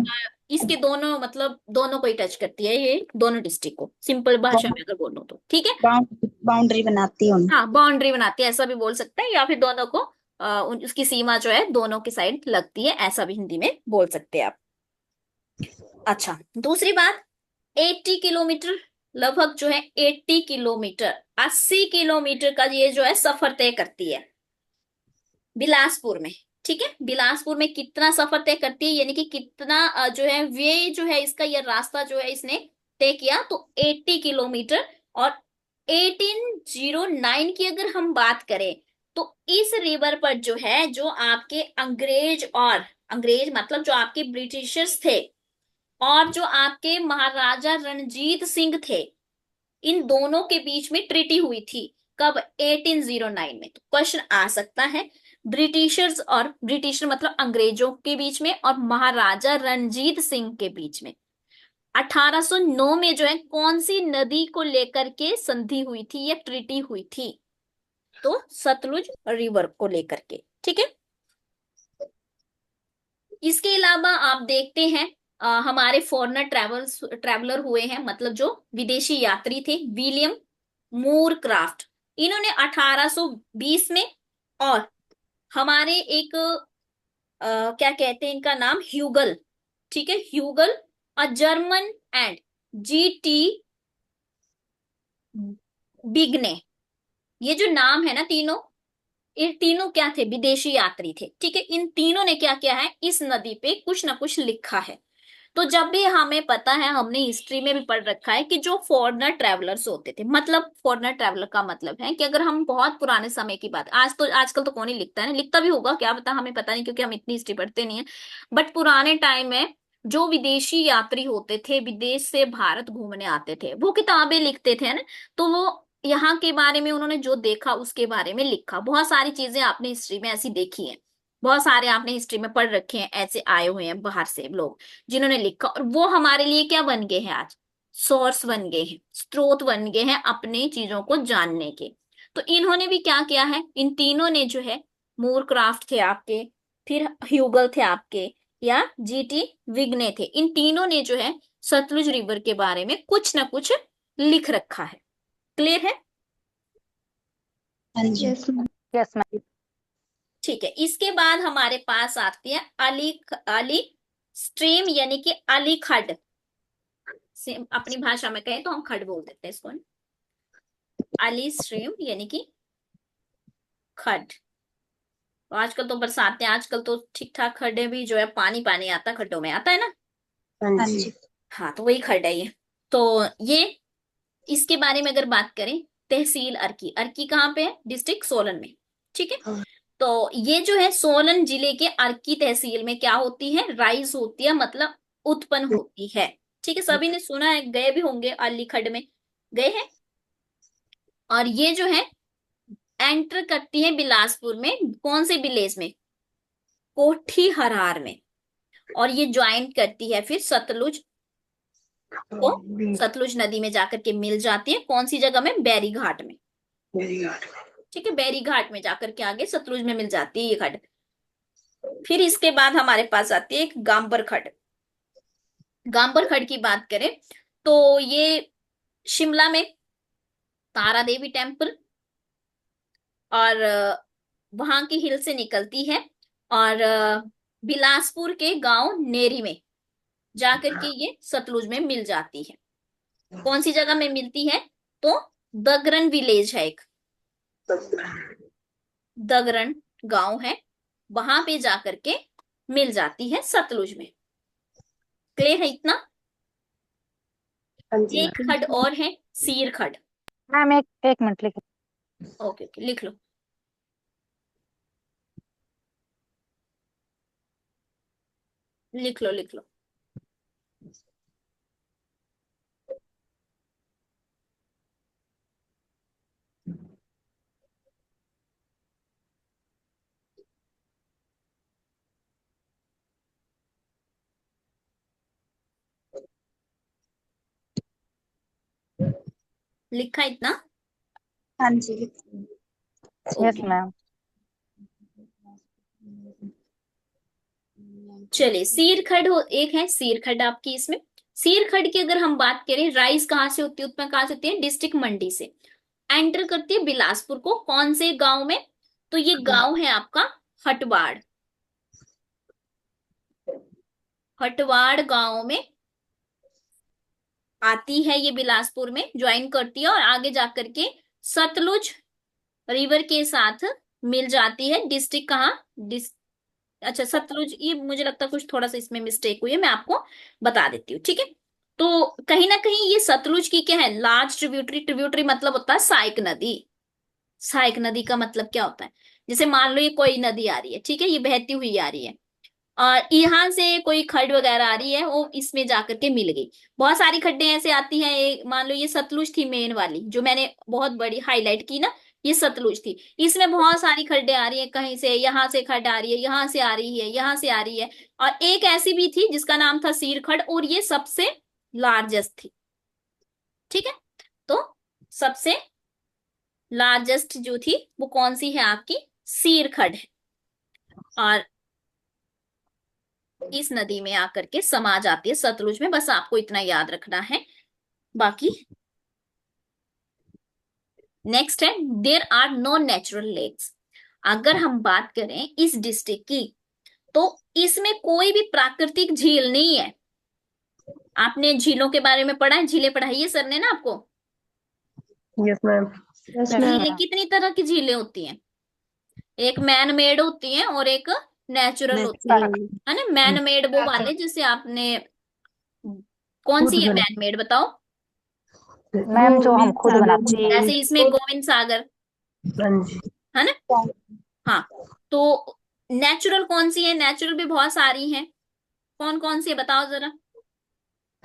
इसके दोनों, मतलब दोनों को ही टच करती है, ये दोनों डिस्ट्रिक्ट को, सिंपल भाषा में अगर बोलो तो। ठीक है, बाउंड्री बनाती हूँ। हाँ बाउंड्री बनाती है, ऐसा भी बोल सकते हैं, या फिर दोनों को उसकी सीमा जो है दोनों की साइड लगती है, ऐसा भी हिंदी में बोल सकते हैं आप। अच्छा, दूसरी बात, 80 किलोमीटर, लगभग जो है 80 किलोमीटर, 80 किलोमीटर का ये जो है सफर तय करती है बिलासपुर में। ठीक है, बिलासपुर में कितना सफर तय करती है, यानी कि कितना जो है वे जो है इसका, ये रास्ता जो है इसने तय किया, तो 80 किलोमीटर। और 1809 की अगर हम बात करें, तो इस रिवर पर जो है, जो आपके अंग्रेज, और अंग्रेज मतलब जो आपके ब्रिटिशर्स थे, और जो आपके महाराजा रणजीत सिंह थे, इन दोनों के बीच में ट्रीटी हुई थी। कब, 1809 में। तो क्वेश्चन आ सकता है, ब्रिटिशर्स और ब्रिटिशर मतलब अंग्रेजों के बीच में, और महाराजा रणजीत सिंह के बीच में 1809 में जो है कौन सी नदी को लेकर के संधि हुई थी या ट्रीटी हुई थी, तो सतलुज रिवर को लेकर के। ठीक है, इसके अलावा आप देखते हैं हमारे फॉरेनर ट्रैवलर हुए हैं, मतलब जो विदेशी यात्री थे, विलियम मूर क्राफ्ट, इन्होंने 1820 में, और हमारे एक क्या कहते हैं इनका नाम, ह्यूगल, ठीक है, ह्यूगल, और जर्मन एंड GT बिग्ने, ये जो नाम है ना तीनों, ये तीनों क्या थे, विदेशी यात्री थे। ठीक है, इन तीनों ने क्या किया है, इस नदी पे कुछ ना कुछ लिखा है। तो जब भी हमें पता है, हमने हिस्ट्री में भी पढ़ रखा है कि जो फॉरेनर ट्रेवलर्स होते थे, मतलब फॉरेनर ट्रेवलर का मतलब है कि अगर हम बहुत पुराने समय की बात, आज तो आजकल तो कौन ही लिखता है ना, लिखता भी होगा क्या पता, हमें पता नहीं क्योंकि हम इतनी हिस्ट्री पढ़ते नहीं है। बट पुराने टाइम में जो विदेशी यात्री होते थे, विदेश से भारत घूमने आते थे, वो किताबें लिखते थे ना, तो वो यहाँ के बारे में उन्होंने जो देखा उसके बारे में लिखा। बहुत सारी चीजें आपने हिस्ट्री में ऐसी देखी हैं, बहुत सारे आपने हिस्ट्री में पढ़ रखे हैं, ऐसे आए हुए हैं बाहर से लोग जिन्होंने लिखा, और वो हमारे लिए क्या बन गए हैं आज, सोर्स बन गए हैं, स्रोत बन गए हैं अपने चीजों को जानने के। तो इन्होंने भी क्या किया है, इन तीनों ने जो है, मूरक्राफ्ट थे आपके, फिर ह्यूगल थे आपके, या जीटी विग्ने थे, इन तीनों ने जो है सतलुज रिवर के बारे में कुछ ना कुछ लिख रखा है। क्लियर है? हाँ जी। Yes ma'am. Yes ma'am. ठीक है, इसके बाद हमारे पास आती है अली अली स्ट्रीम, यानी कि अली खड। अपनी भाषा में कहें तो हम खड बोल देते हैं इसको, अली स्ट्रीम यानी कि खड। तो आजकल तो बरसातें, आजकल तो ठीक ठाक खड्डे भी जो है, पानी पानी आता खड्डों में आता है ना। हाँ हाँ जी। जी। हाँ, तो वही खड्ड है ये। तो ये, इसके बारे में अगर बात करें, तहसील अर्की, अर्की कहाँ पे है, डिस्ट्रिक्ट सोलन में, ठीक है। हाँ। तो ये जो है सोलन जिले के अर्की तहसील में क्या होती है, राइस होती है, मतलब उत्पन्न होती है। ठीक है, सभी ने सुना है, गए भी होंगे अली खड्ड में, गए हैं। और ये जो है एंटर करती है बिलासपुर में, कौन से विलेज में, कोठी हरार में, और ये ज्वाइन करती है फिर सतलुज को, सतलुज नदी में जाकर के मिल जाती है, कौन सी जगह में, बैरी घाट में। Very good. ठीक है, बैरी घाट में जाकर के आगे सतलुज में मिल जाती है ये खड्ड। फिर इसके बाद हमारे पास आती है एक गांबर खड्ड। गांबर खड्ड की बात करें तो ये शिमला में तारा देवी टेम्पल और वहां की हिल से निकलती है, और बिलासपुर के गांव नेरी में जाकर के ये सतलुज में मिल जाती है। कौन सी जगह में मिलती है, तो दगरन विलेज है एक, दगरन गांव है, वहां पे जाकर के मिल जाती है सतलुज में। क्लियर है इतना? हाँ जी एक खड और है, सीर खड। मैम एक मिनट लिखो। ओके ओके, लिख लो। लिख लो लिख लो। लिखा इतना? हाँ जी। Yes okay, ma'am. चलिए सीर खड हो, एक है सीर खड आपकी इसमें। सीर खड की अगर हम बात करें, राइस कहाँ से होती है, उत्पन्न कहाँ से होती है, डिस्ट्रिक्ट मंडी से। एंटर करती है बिलासपुर को, कौन से गांव में, तो ये गांव है आपका हटवाड़। हटवाड़ गांव में आती है ये, बिलासपुर में ज्वाइन करती है, और आगे जाकर के सतलुज रिवर के साथ मिल जाती है। डिस्ट्रिक्ट कहाँ, अच्छा सतलुज, ये मुझे लगता है कुछ थोड़ा सा इसमें मिस्टेक हुई है, मैं आपको बता देती हूँ, ठीक है। तो कहीं ना कहीं ये सतलुज की क्या है, लार्ज ट्रिब्यूटरी। ट्रिब्यूटरी मतलब होता है सहायक नदी। सहायक नदी का मतलब क्या होता है, जैसे मान लो ये कोई नदी आ रही है, ठीक है, ये बहती हुई आ रही है, और यहाँ से कोई खड्ड वगैरह आ रही है, वो इसमें जाकर के मिल गई। बहुत सारी खड्डे ऐसे आती हैं, मान लो ये सतलुज थी मेन वाली, जो मैंने बहुत बड़ी हाईलाइट की ना, ये सतलुज थी। इसमें बहुत सारी खड्डे आ रही है, कहीं से यहाँ से खड्ड आ रही है, यहाँ से आ रही है, यहाँ से आ रही है, और एक ऐसी भी थी जिसका नाम था सीर खड्ड, और ये सबसे लार्जेस्ट थी। ठीक है, तो सबसे लार्जेस्ट जो थी वो कौन सी है आपकी, सीर खड्ड है, और इस नदी में आकर के समा जाती है सतलुज में। बस आपको इतना याद रखना है, बाकी नेक्स्ट है, there are no natural lakes. अगर हम बात करें इस डिस्ट्रिक्ट की, तो इसमें कोई भी प्राकृतिक झील नहीं है। आपने झीलों के बारे में पढ़ा है, झीलें पढ़ाई है सर ने ना आपको। Yes ma'am. Yes ma'am. झीलें कितनी तरह की झीलें होती हैं, एक मैन मेड होती हैं और एक नेचुरल होती है ना। मैन मेड वो वाले जैसे आपने कौन खुद सी है बना मैन मेड, बताओ। मैम जो हम गोविंद खुद सागर बनाते हैं। जैसे झील। इसमें गोविंद सागर हाँ जी। है ना। हाँ, तो नेचुरल कौन सी है, नेचुरल भी बहुत सारी हैं, कौन कौन सी है बताओ जरा।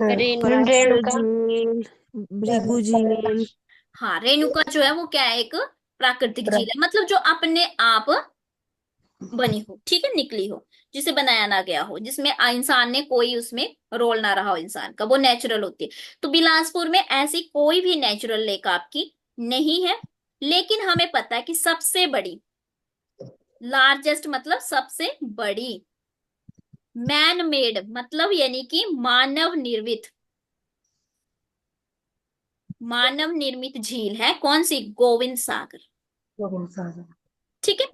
रेणुका झील, भृगु झील। हाँ, रेणुका जो है वो क्या है, एक प्राकृतिक प्र- झील है, मतलब जो अपने आप बनी हो, ठीक है, निकली हो, जिसे बनाया ना गया हो, जिसमें इंसान ने कोई उसमें रोल ना रहा हो इंसान का, वो नेचुरल होती है। तो बिलासपुर में ऐसी कोई भी नेचुरल लेक आपकी नहीं है, लेकिन हमें पता है कि सबसे बड़ी, लार्जेस्ट मतलब सबसे बड़ी, मैन मेड मतलब यानी कि मानव निर्मित झील है कौन सी, गोविंद सागर। गोविंद सागर। ठीक है।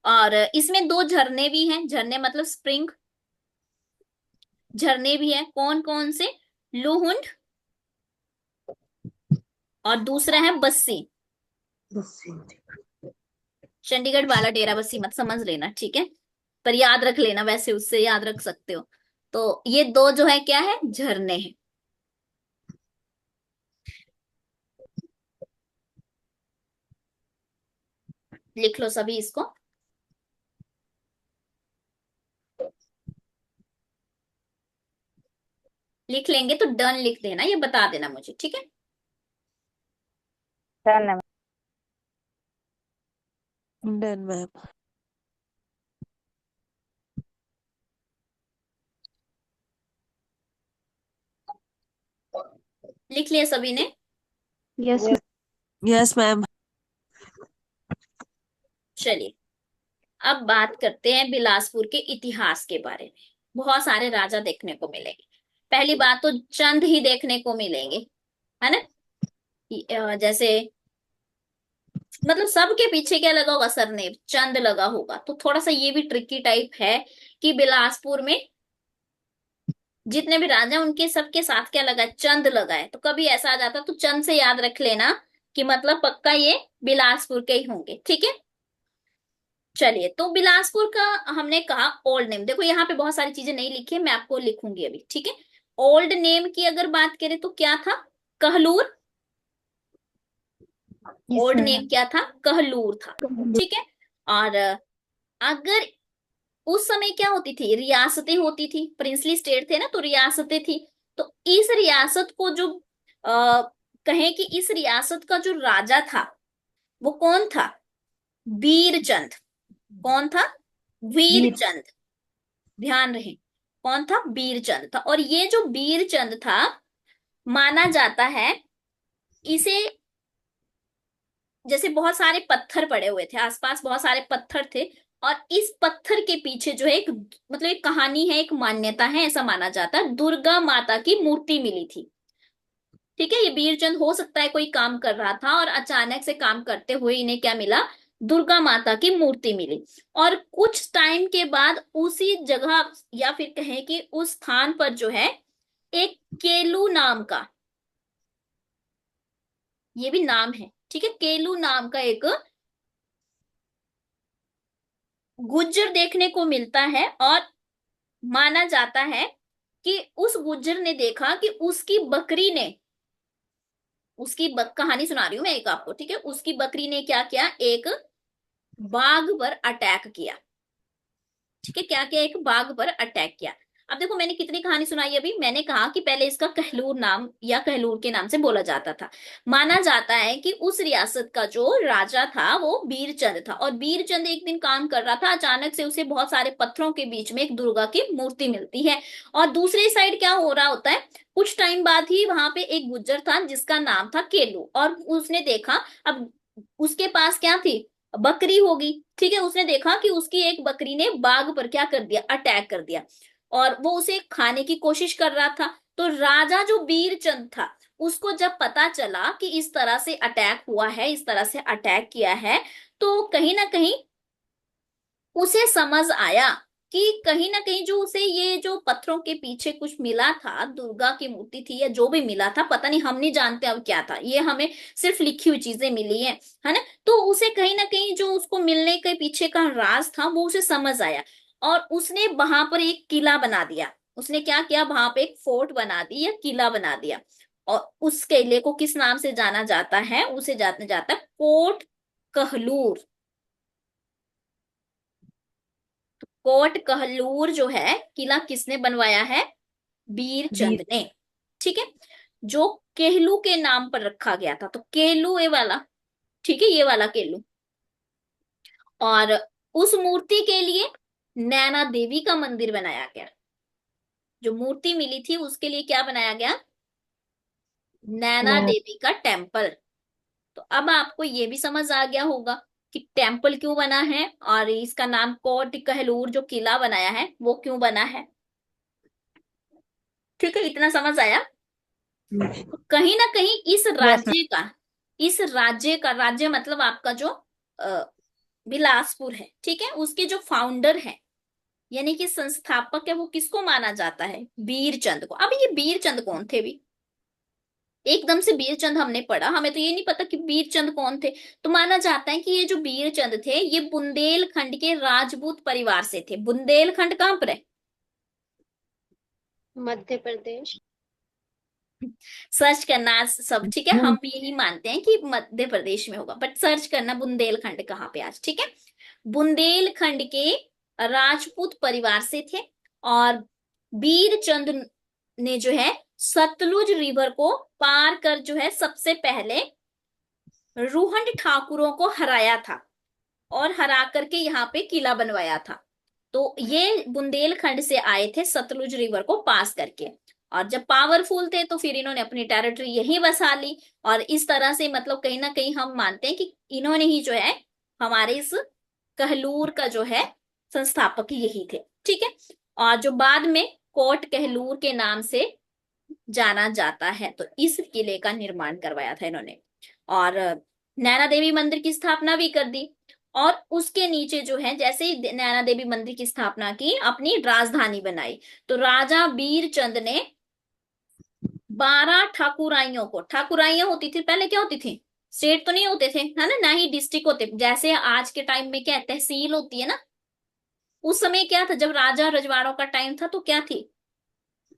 और इसमें दो झरने भी हैं, झरने मतलब स्प्रिंग, झरने भी हैं, कौन कौन से, लुहुंड और दूसरा है बस्सी। बस चंडीगढ़ वाला डेरा बस्सी मत समझ लेना, ठीक है, पर याद रख लेना, वैसे उससे याद रख सकते हो। तो ये दो जो है क्या है, झरने हैं। लिख लो सभी इसको। लिख लेंगे तो डन लिख देना, ये बता देना मुझे, ठीक है। डन है। Done ma'am. लिख लिया सभी ने। यस। Yes ma'am. चलिए, अब बात करते हैं बिलासपुर के इतिहास के बारे में। बहुत सारे राजा देखने को मिलेंगे। पहली बात तो चंद ही देखने को मिलेंगे, है ना। जैसे मतलब सबके पीछे क्या लगा होगा, सरनेम चंद लगा होगा, तो थोड़ा सा ये भी ट्रिकी टाइप है कि बिलासपुर में जितने भी राजा उनके सबके साथ क्या लगा है, चंद लगा है। तो कभी ऐसा आ जाता तो चंद से याद रख लेना कि मतलब पक्का ये बिलासपुर के ही होंगे, ठीक है। चलिए, तो बिलासपुर का हमने कहा ओल्ड नेम, देखो यहाँ पे बहुत सारी चीजें नहीं लिखी है, मैं आपको लिखूंगी अभी, ठीक है। ओल्ड नेम की अगर बात करें तो क्या था, Kahlur. Yes old ma'am. Name क्या था, कहलूर था, ठीक है। और अगर उस समय क्या होती थी, रियासतें होती थी, प्रिंसली स्टेट थे ना, तो रियासतें थी। तो इस रियासत को जो कहें कि इस रियासत का जो राजा था वो कौन था, वीरचंद। कौन था, वीर। वीरचंद। ध्यान रहे, कौन था, वीरचंद था। और ये जो वीरचंद था, माना जाता है इसे, जैसे बहुत सारे पत्थर पड़े हुए थे आसपास, बहुत सारे पत्थर थे, और इस पत्थर के पीछे जो है एक मतलब एक कहानी है, एक मान्यता है, ऐसा माना जाता है, दुर्गा माता की मूर्ति मिली थी। ठीक है, ये वीरचंद हो सकता है कोई काम कर रहा था और अचानक से काम करते हुए इन्हें क्या मिला, दुर्गा माता की मूर्ति मिली। और कुछ टाइम के बाद उसी जगह या फिर कहें कि उस स्थान पर जो है एक केलू नाम का, ये भी नाम है, ठीक है, केलू नाम का एक गुज्जर देखने को मिलता है। और माना जाता है कि उस गुज्जर ने देखा कि उसकी बकरी ने, कहानी सुना रही हूं मैं एक आपको, ठीक है, उसकी बकरी ने क्या किया, एक बाघ पर अटैक किया। ठीक है, क्या किया, एक बाघ पर अटैक किया। अब देखो मैंने कितनी कहानी सुनाई अभी, मैंने कहा कि पहले इसका कहलूर नाम या कहलूर के नाम से बोला जाता था। माना जाता है कि उस रियासत का जो राजा था वो बीरचंद था, और बीरचंद एक दिन काम कर रहा था, अचानक से उसे बहुत सारे पत्थरों के बीच में एक दुर्गा की मूर्ति मिलती है। और दूसरी साइड क्या हो रहा होता है, कुछ टाइम बाद ही वहां पे एक गुज्जर था जिसका नाम था केलू, और उसने देखा, अब उसके पास क्या थी, बकरी होगी, ठीक है, उसने देखा कि उसकी एक बकरी ने बाघ पर क्या कर दिया, अटैक कर दिया, और वो उसे खाने की कोशिश कर रहा था। तो राजा जो वीरचंद था, उसको जब पता चला कि इस तरह से अटैक हुआ है, इस तरह से अटैक किया है, तो कहीं ना कहीं उसे समझ आया कि कहीं ना कहीं जो उसे ये जो पत्थरों के पीछे कुछ मिला था, दुर्गा की मूर्ति थी या जो भी मिला था, पता नहीं, हम नहीं जानते अब क्या था, ये हमें सिर्फ लिखी हुई चीजें मिली है ना। तो उसे कहीं ना कहीं जो उसको मिलने के पीछे का राज था वो उसे समझ आया, और उसने वहां पर एक किला बना दिया। उसने क्या किया, वहां पे एक फोर्ट बना दी या किला बना दिया, और उस किले को किस नाम से जाना जाता है, उसे जाना जाता है कोट कहलूर। कोट कहलूर जो है किला किसने बनवाया है, बीरचंद वीर ने। ठीक है, जो केहलू के नाम पर रखा गया था, तो केलू ये वाला, ठीक है, ये वाला केलू। और उस मूर्ति के लिए नैना देवी का मंदिर बनाया गया। जो मूर्ति मिली थी उसके लिए क्या बनाया गया, नैना नैना देवी का टेम्पल। तो अब आपको ये भी समझ आ गया होगा कि टेम्पल क्यों बना है, और इसका नाम कोट कहलूर जो किला बनाया है वो क्यों बना है। ठीक है, इतना समझ आया। तो कहीं ना कहीं यस मैम। इस राज्य का, राज्य मतलब आपका जो बिलासपुर है, ठीक है, उसके जो फाउंडर है यानी कि संस्थापक है, वो किसको माना जाता है, बीरचंद को। अब ये बीरचंद कौन थे भी, एकदम से बीरचंद हमने पढ़ा, हमें तो ये नहीं पता कि बीरचंद कौन थे। तो माना जाता है कि ये जो बीरचंद थे ये बुंदेलखंड के राजपूत परिवार से थे। बुंदेलखंड कहाँ पर है, मध्य प्रदेश। सर्च करना सब, ठीक है, हम यही मानते हैं कि मध्य प्रदेश में होगा, बट सर्च करना बुंदेलखंड कहाँ पे आज। ठीक है, बुंदेलखंड के राजपूत परिवार से थे, और बीरचंद ने जो है सतलुज रिवर को पार कर जो है सबसे पहले रूहंड ठाकुरों को हराया था, और हरा करके यहाँ पे किला बनवाया था। तो ये बुंदेलखंड से आए थे सतलुज रिवर को पास करके, और जब पावरफुल थे तो फिर इन्होंने अपनी टेरिटरी यहीं बसा ली। और इस तरह से मतलब कहीं ना कहीं हम मानते हैं कि इन्होंने ही जो है हमारे इस कहलूर का जो है संस्थापक यही थे। ठीक है, और जो बाद में कोट कहलूर के नाम से जाना जाता है, तो इस किले का निर्माण करवाया था इन्होंने। और नैना देवी मंदिर की स्थापना भी कर दी, और उसके नीचे जो है जैसे ही नैना देवी मंदिर की स्थापना की, अपनी राजधानी बनाई। तो राजा बीरचंद ने 12 ठाकुराइयों को, ठाकुराइयां होती थी पहले, क्या होती थी, स्टेट तो नहीं होते थे, है ना ही डिस्ट्रिक्ट होते, जैसे आज के टाइम में क्या है, तहसील होती है ना। उस समय क्या था, जब राजा रजवाड़ों का टाइम था तो क्या थी,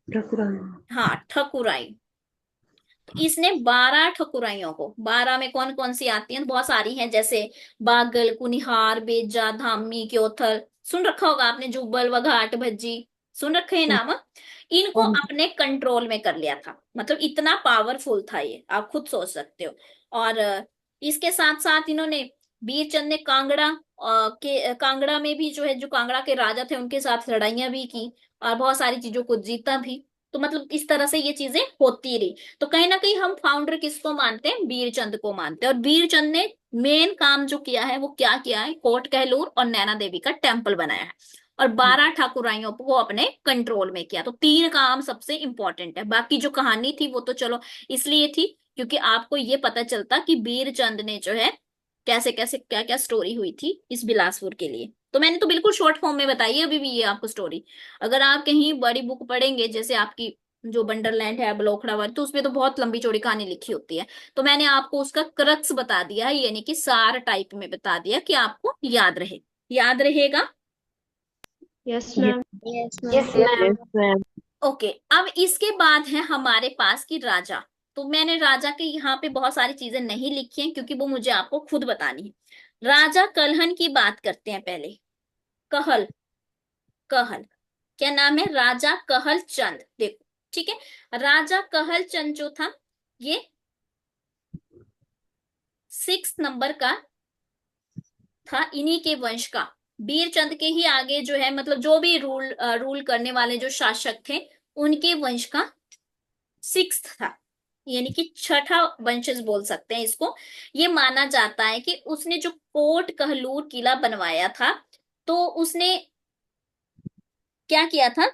ठकुराइन हाँ ठकुराई। तो इसने 12 ठकुराइयों को, 12 में कौन कौन सी आती हैं, बहुत सारी हैं, जैसे बागल, कुनिहार, बेजा, धामी, क्योथल, सुन रखा होगा आपने, जुब्बल, वघाट, भज्जी, सुन रखे हैं नाम। इनको हाँ अपने कंट्रोल में कर लिया था, मतलब इतना पावरफुल था ये, आप खुद सोच सकते हो। और इसके साथ साथ इन्होंने, बीरचंद ने कांगड़ा में भी जो है, जो कांगड़ा के राजा थे उनके साथ लड़ाइयां भी की, और बहुत सारी चीजों को जीता भी। तो मतलब इस तरह से ये चीजें होती रही। तो कहीं ना कहीं हम फाउंडर किसको मानते हैं, बीरचंद को मानते हैं। और बीरचंद ने मेन काम जो किया है वो क्या किया है, कोट कहलूर और नैना देवी का टेम्पल बनाया है, और 12 ठाकुराइयों को अपने कंट्रोल में किया। तो 3 काम सबसे इंपॉर्टेंट है। बाकी जो कहानी थी वो तो चलो इसलिए थी क्योंकि आपको ये पता चलता कि बीरचंद ने जो है कैसे कैसे क्या क्या स्टोरी हुई थी इस बिलासपुर के लिए। तो मैंने तो बिल्कुल शॉर्ट फॉर्म में बताई है अभी भी ये आपको स्टोरी। अगर आप कहीं बड़ी बुक पढ़ेंगे, जैसे आपकी जो बंडरलैंड है, बलोखड़ा वाली, तो उसमें तो बहुत लंबी चौड़ी कहानी लिखी होती है। तो मैंने आपको उसका क्रक्स बता दिया है, यानी कि सार टाइप में बता दिया कि आपको याद रहे। याद रहेगा। Yes, ये ma'am. Yes, ma'am. Yes ma'am. Yes, ma'am. Okay, अब इसके बाद है हमारे पास की राजा। तो मैंने राजा के यहाँ पे बहुत सारी चीजें नहीं लिखी हैं क्योंकि वो मुझे आपको खुद बतानी है। राजा कलहन की बात करते हैं पहले। कहल, कहल, क्या नाम है, राजा कहल चंद। देखो, ठीक है, राजा कहल चंद जो था ये 6 नंबर का था, इन्हीं के वंश का। बीरचंद के ही आगे जो है, मतलब जो भी रूल करने वाले जो शासक थे उनके वंश का 6 था, यानी कि छठा वंशज बोल सकते हैं इसको। ये माना जाता है कि उसने जो कोट कहलूर किला बनवाया था, तो उसने क्या किया था,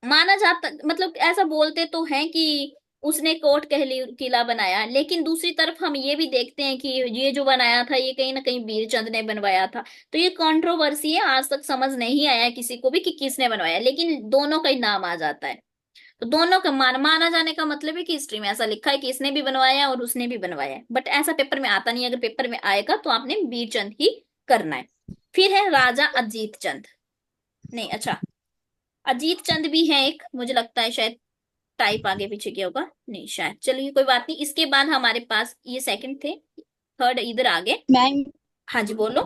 माना जाता, मतलब ऐसा बोलते तो हैं कि उसने कोट कहलूर किला बनाया, लेकिन दूसरी तरफ हम ये भी देखते हैं कि ये जो बनाया था ये कहीं ना कहीं बीरचंद ने बनवाया था। तो ये कंट्रोवर्सी है, आज तक समझ नहीं आया किसी को भी कि किसने बनवाया, लेकिन दोनों का ही नाम आ जाता है। तो दोनों का माना जाने का मतलब है कि हिस्ट्री में ऐसा लिखा है कि इसने भी बनवाया और उसने भी बनवाया है, बट ऐसा पेपर में आता नहीं है। अगर पेपर में आएगा तो आपने बीरचंद ही करना है। फिर है राजा अजीत चंद, नहीं अच्छा, अजीत चंद भी है एक, मुझे लगता है शायद टाइप आगे पीछे किया होगा, नहीं शायद, चलिए कोई बात नहीं। इसके बाद हमारे पास ये सेकंड थे, थर्ड इधर आगे। मैम, हाँ जी बोलो।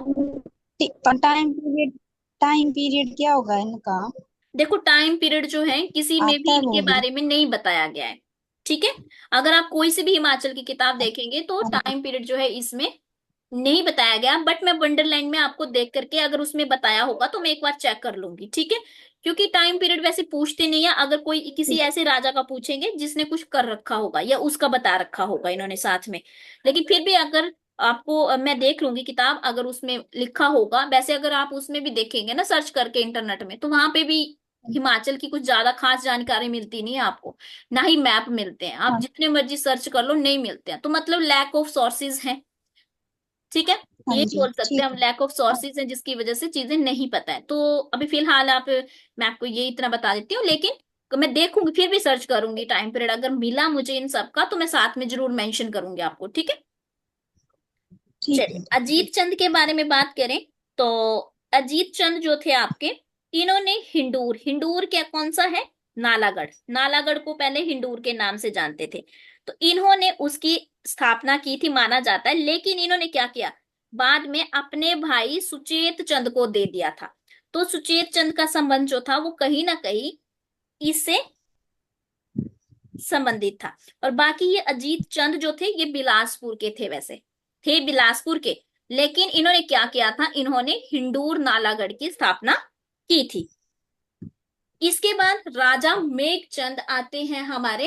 टाइम पीरियड क्या होगा इनका? देखो टाइम पीरियड जो है किसी में आता भी है वो इनके भी? बारे में नहीं बताया गया है, ठीक है। अगर आप कोई सी भी हिमाचल की किताब देखेंगे तो हाँ जी। टाइम पीरियड जो है इसमें नहीं बताया गया, बट मैं वंडरलैंड में आपको देख करके अगर उसमें बताया होगा तो मैं एक बार चेक कर लूंगी, ठीक है। क्योंकि टाइम पीरियड वैसे पूछते नहीं है, अगर कोई किसी ठीक। ऐसे राजा का पूछेंगे जिसने कुछ कर रखा होगा या उसका बता रखा होगा इन्होंने साथ में। लेकिन फिर भी अगर आपको मैं देख लूंगी किताब, अगर उसमें लिखा होगा, वैसे अगर आप उसमें भी देखेंगे ना सर्च करके इंटरनेट में, तो वहां पे भी हिमाचल की कुछ ज्यादा खास जानकारी मिलती नहीं है आपको, ना ही मैप मिलते हैं, आप हाँ। जितने मर्जी सर्च कर लो नहीं मिलते हैं, तो मतलब लैक ऑफ सोर्सेज है, ठीक है। हाँ ये जी, बोल सकते हैं ठीक हम, है। लैक ऑफ हाँ। सोर्सेज है जिसकी वजह से चीजें नहीं पता है। तो अभी फिलहाल आप, मैं आपको ये इतना बता देती हूँ, लेकिन मैं देखूंगी फिर भी सर्च करूंगी टाइम पीरियड, अगर मिला मुझे इन सब का तो मैं साथ में जरूर मेंशन करूंगी आपको, ठीक है। ठीक चलिए है। अजीत चंद के बारे में बात करें तो अजीत चंद जो थे आपके, इन्होंने हिंडूर, हिंडूर क्या कौन सा है, नालागढ़, नालागढ़ को पहले हिंडूर के नाम से जानते थे, तो इन्होंने उसकी स्थापना की थी माना जाता है। लेकिन इन्होंने क्या किया, बाद में अपने भाई सुचेत चंद को दे दिया था। तो सुचेत चंद का संबंध जो था वो कहीं ना कहीं इससे संबंधित था। और बाकी ये अजीत चंद जो थे ये बिलासपुर के थे, वैसे थे बिलासपुर के, लेकिन इन्होंने क्या किया था, इन्होंने हिंडूर नालागढ़ की स्थापना की थी। इसके बाद राजा मेघचंद आते हैं हमारे,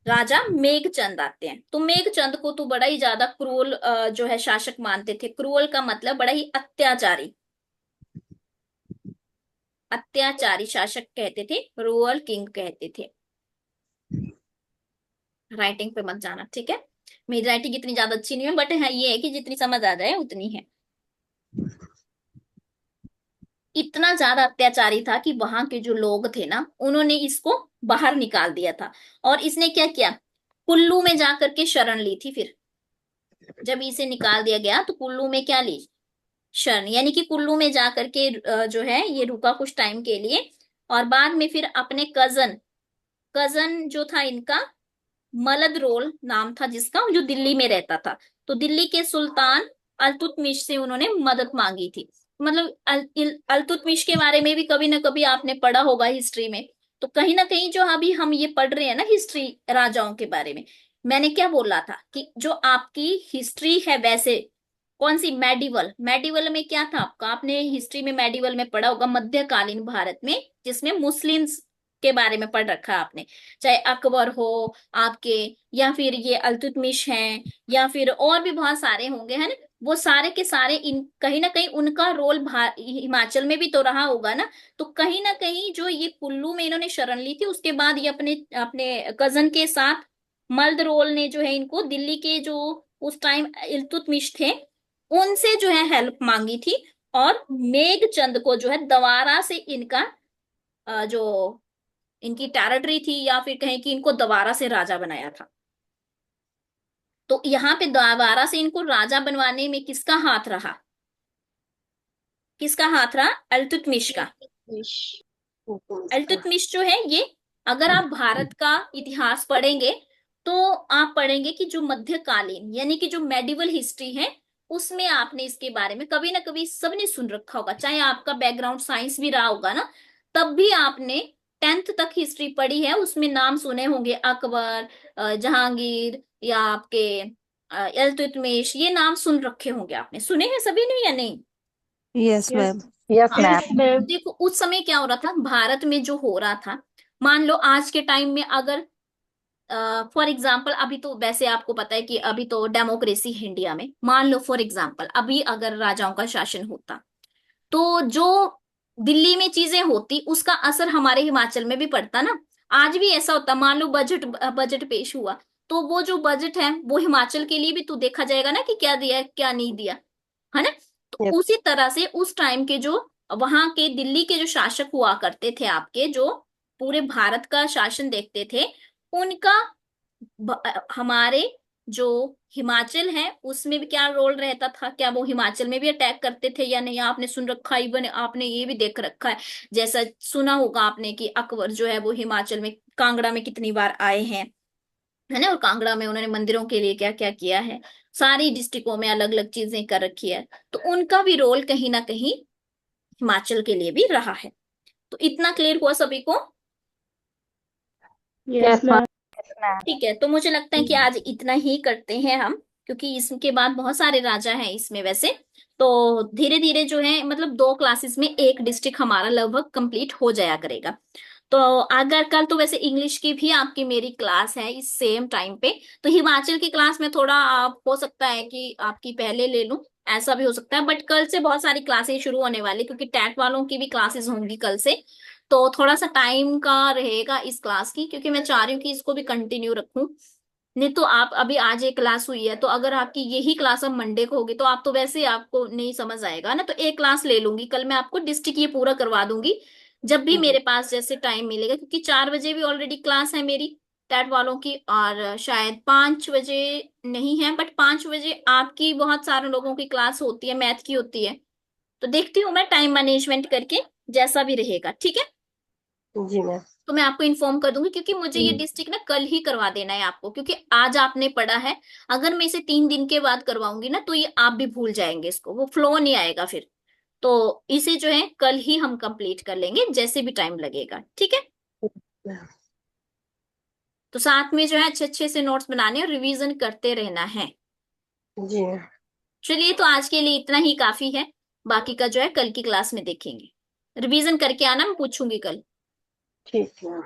राजा मेघचंद आते हैं। तो मेघचंद को तो बड़ा ही ज्यादा क्रूर जो है शासक मानते थे। क्रूर का मतलब बड़ा ही अत्याचारी, अत्याचारी शासक कहते थे, क्रूअल किंग कहते थे। राइटिंग पे मत जाना, ठीक है। मेरी राइटिंग इतनी ज्यादा अच्छी नहीं है, बट हाँ ये है कि जितनी समझ आ जाए उतनी है। इतना ज्यादा अत्याचारी था कि वहां के जो लोग थे ना, उन्होंने इसको बाहर निकाल दिया था। और इसने क्या किया, कुल्लू में जाकर के शरण ली थी। फिर जब इसे निकाल दिया गया तो कुल्लू में क्या ली, शरण, यानी कि कुल्लू में जाकर के जो है ये रुका कुछ टाइम के लिए। और बाद में फिर अपने कजन, कजन जो था इनका मलद रोल नाम था जिसका, जो दिल्ली में रहता था, तो दिल्ली के सुल्तान अल्तुतमिश से उन्होंने मदद मांगी थी। मतलब अल्तुतमिश के बारे में भी कभी ना कभी आपने पढ़ा होगा हिस्ट्री में। तो कहीं ना कहीं जो अभी हम ये पढ़ रहे हैं ना हिस्ट्री राजाओं के बारे में, मैंने क्या बोला था कि जो आपकी हिस्ट्री है वैसे, कौन सी, मेडिवल, मेडिवल में क्या था आपका, आपने हिस्ट्री में मेडिवल में पढ़ा होगा मध्यकालीन भारत में, जिसमें मुस्लिम्स के बारे में पढ़ रखा है आपने, चाहे अकबर हो आपके, या फिर ये अल्तुतमिश हैं, या फिर और भी बहुत सारे होंगे, है ना। वो सारे के सारे इन कहीं ना कहीं उनका रोल हिमाचल में भी तो रहा होगा ना। तो कहीं ना कहीं जो ये कुल्लू में इन्होंने शरण ली थी, उसके बाद ये अपने अपने कजन के साथ मल्द रोल ने जो है इनको दिल्ली के जो उस टाइम इल्तुतमिश थे उनसे जो है हेल्प मांगी थी। और मेघचंद को जो है दोबारा से इनका जो इनकी टेरिटरी थी, या फिर कहें कि इनको दोबारा से राजा बनाया था। तो यहाँ पे दोबारा से इनको राजा बनवाने में किसका हाथ रहा, किसका हाथ रहा, अल्तुतमिश का। अल्तुतमिश जो है ये, अगर आप भारत का इतिहास पढ़ेंगे तो आप पढ़ेंगे कि जो मध्यकालीन यानी कि जो मेडिवल हिस्ट्री है उसमें आपने इसके बारे में कभी ना कभी सबने सुन रखा होगा, चाहे आपका बैकग्राउंड साइंस भी रहा होगा ना, तब भी आपने 10th तक हिस्ट्री पढ़ी है, उसमें नाम सुने होंगे अकबर, जहांगीर, या आपके इल्तुतमिश, ये नाम सुन रखे होंगे, आपने सुने हैं सभी ने या नहीं। Yes yes. मैम। यस हाँ, मैम। Yes ma'am. देखो उस समय क्या हो रहा था भारत में जो हो रहा था, मान लो आज के टाइम में अगर फॉर एग्जाम्पल, अभी तो वैसे आपको पता है कि अभी तो डेमोक्रेसी है इंडिया में, मान लो फॉर एग्जाम्पल अभी अगर राजाओं का शासन होता तो जो दिल्ली में चीजें होती उसका असर हमारे हिमाचल में भी पड़ता ना। आज भी ऐसा होता, मान लो बजट बजट पेश हुआ, तो वो जो बजट है वो हिमाचल के लिए भी तो देखा जाएगा ना कि क्या दिया है क्या नहीं दिया, है ना। तो यस। उसी तरह से उस टाइम के जो वहां के दिल्ली के जो शासक हुआ करते थे आपके, जो पूरे भारत का शासन देखते थे, उनका हमारे जो हिमाचल है उसमें भी क्या रोल रहता था, क्या वो हिमाचल में भी अटैक करते थे या नहीं, आपने सुन रखा, इवन आपने ये भी देख रखा है, जैसा सुना होगा आपने कि अकबर जो है वो हिमाचल में कांगड़ा में कितनी बार आए हैं, है ना, और कांगड़ा में उन्होंने मंदिरों के लिए क्या क्या किया है, सारी डिस्ट्रिक्टों में अलग अलग चीजें कर रखी है, तो उनका भी रोल कहीं ना कहीं हिमाचल के लिए भी रहा है। तो इतना क्लियर हुआ सभी को? Yes ma'am. ठीक है, तो मुझे लगता है कि आज इतना ही करते हैं हम, क्योंकि इसके बाद बहुत सारे राजा हैं इसमें वैसे, तो धीरे धीरे जो है मतलब 2 क्लासेस में एक डिस्ट्रिक्ट हमारा लगभग कंप्लीट हो जाया करेगा। तो अगर कल तो वैसे इंग्लिश की भी आपकी मेरी क्लास है इस सेम टाइम पे, तो हिमाचल की क्लास में थोड़ा आप हो सकता है कि आपकी पहले ले लूं, ऐसा भी हो सकता है, बट कल से बहुत सारी क्लासेस शुरू होने वाली, क्योंकि टैट वालों की भी क्लासेस होंगी कल से, तो थोड़ा सा टाइम का रहेगा इस क्लास की, क्योंकि मैं चाह रही हूँ कि इसको भी कंटिन्यू रखूं। नहीं तो आप अभी आज एक क्लास हुई है, तो अगर आपकी यही क्लास अब मंडे को होगी तो आप तो वैसे ही आपको नहीं समझ आएगा ना, तो एक क्लास ले लूंगी कल, मैं आपको डिस्ट्रिक्ट ये पूरा करवा दूंगी जब भी मेरे पास जैसे टाइम मिलेगा, क्योंकि 4 बजे भी ऑलरेडी क्लास है मेरी टैट वालों की, और शायद 5 बजे नहीं है, बट 5 बजे आपकी बहुत सारे लोगों की क्लास होती है, मैथ की होती है, तो देखती हूँ मैं टाइम मैनेजमेंट करके जैसा भी रहेगा, ठीक है। जी मैम। तो मैं आपको इन्फॉर्म कर दूंगी, क्योंकि मुझे ये डिस्ट्रिक्ट ना कल ही करवा देना है आपको, क्योंकि आज आपने पढ़ा है, अगर मैं इसे 3 दिन के बाद करवाऊंगी ना तो ये आप भी भूल जाएंगे, इसको वो फ्लो नहीं आएगा फिर, तो इसे जो है कल ही हम कंप्लीट कर लेंगे जैसे भी टाइम लगेगा, ठीक है। तो साथ में जो है अच्छे अच्छे से नोट्स बनाने और रिवीजन करते रहना है। जी मैम। चलिए, तो आज के लिए इतना ही काफी है, बाकी का जो है कल की क्लास में देखेंगे। रिवीजन करके आना, मैं पूछूंगी कल। ठीक है।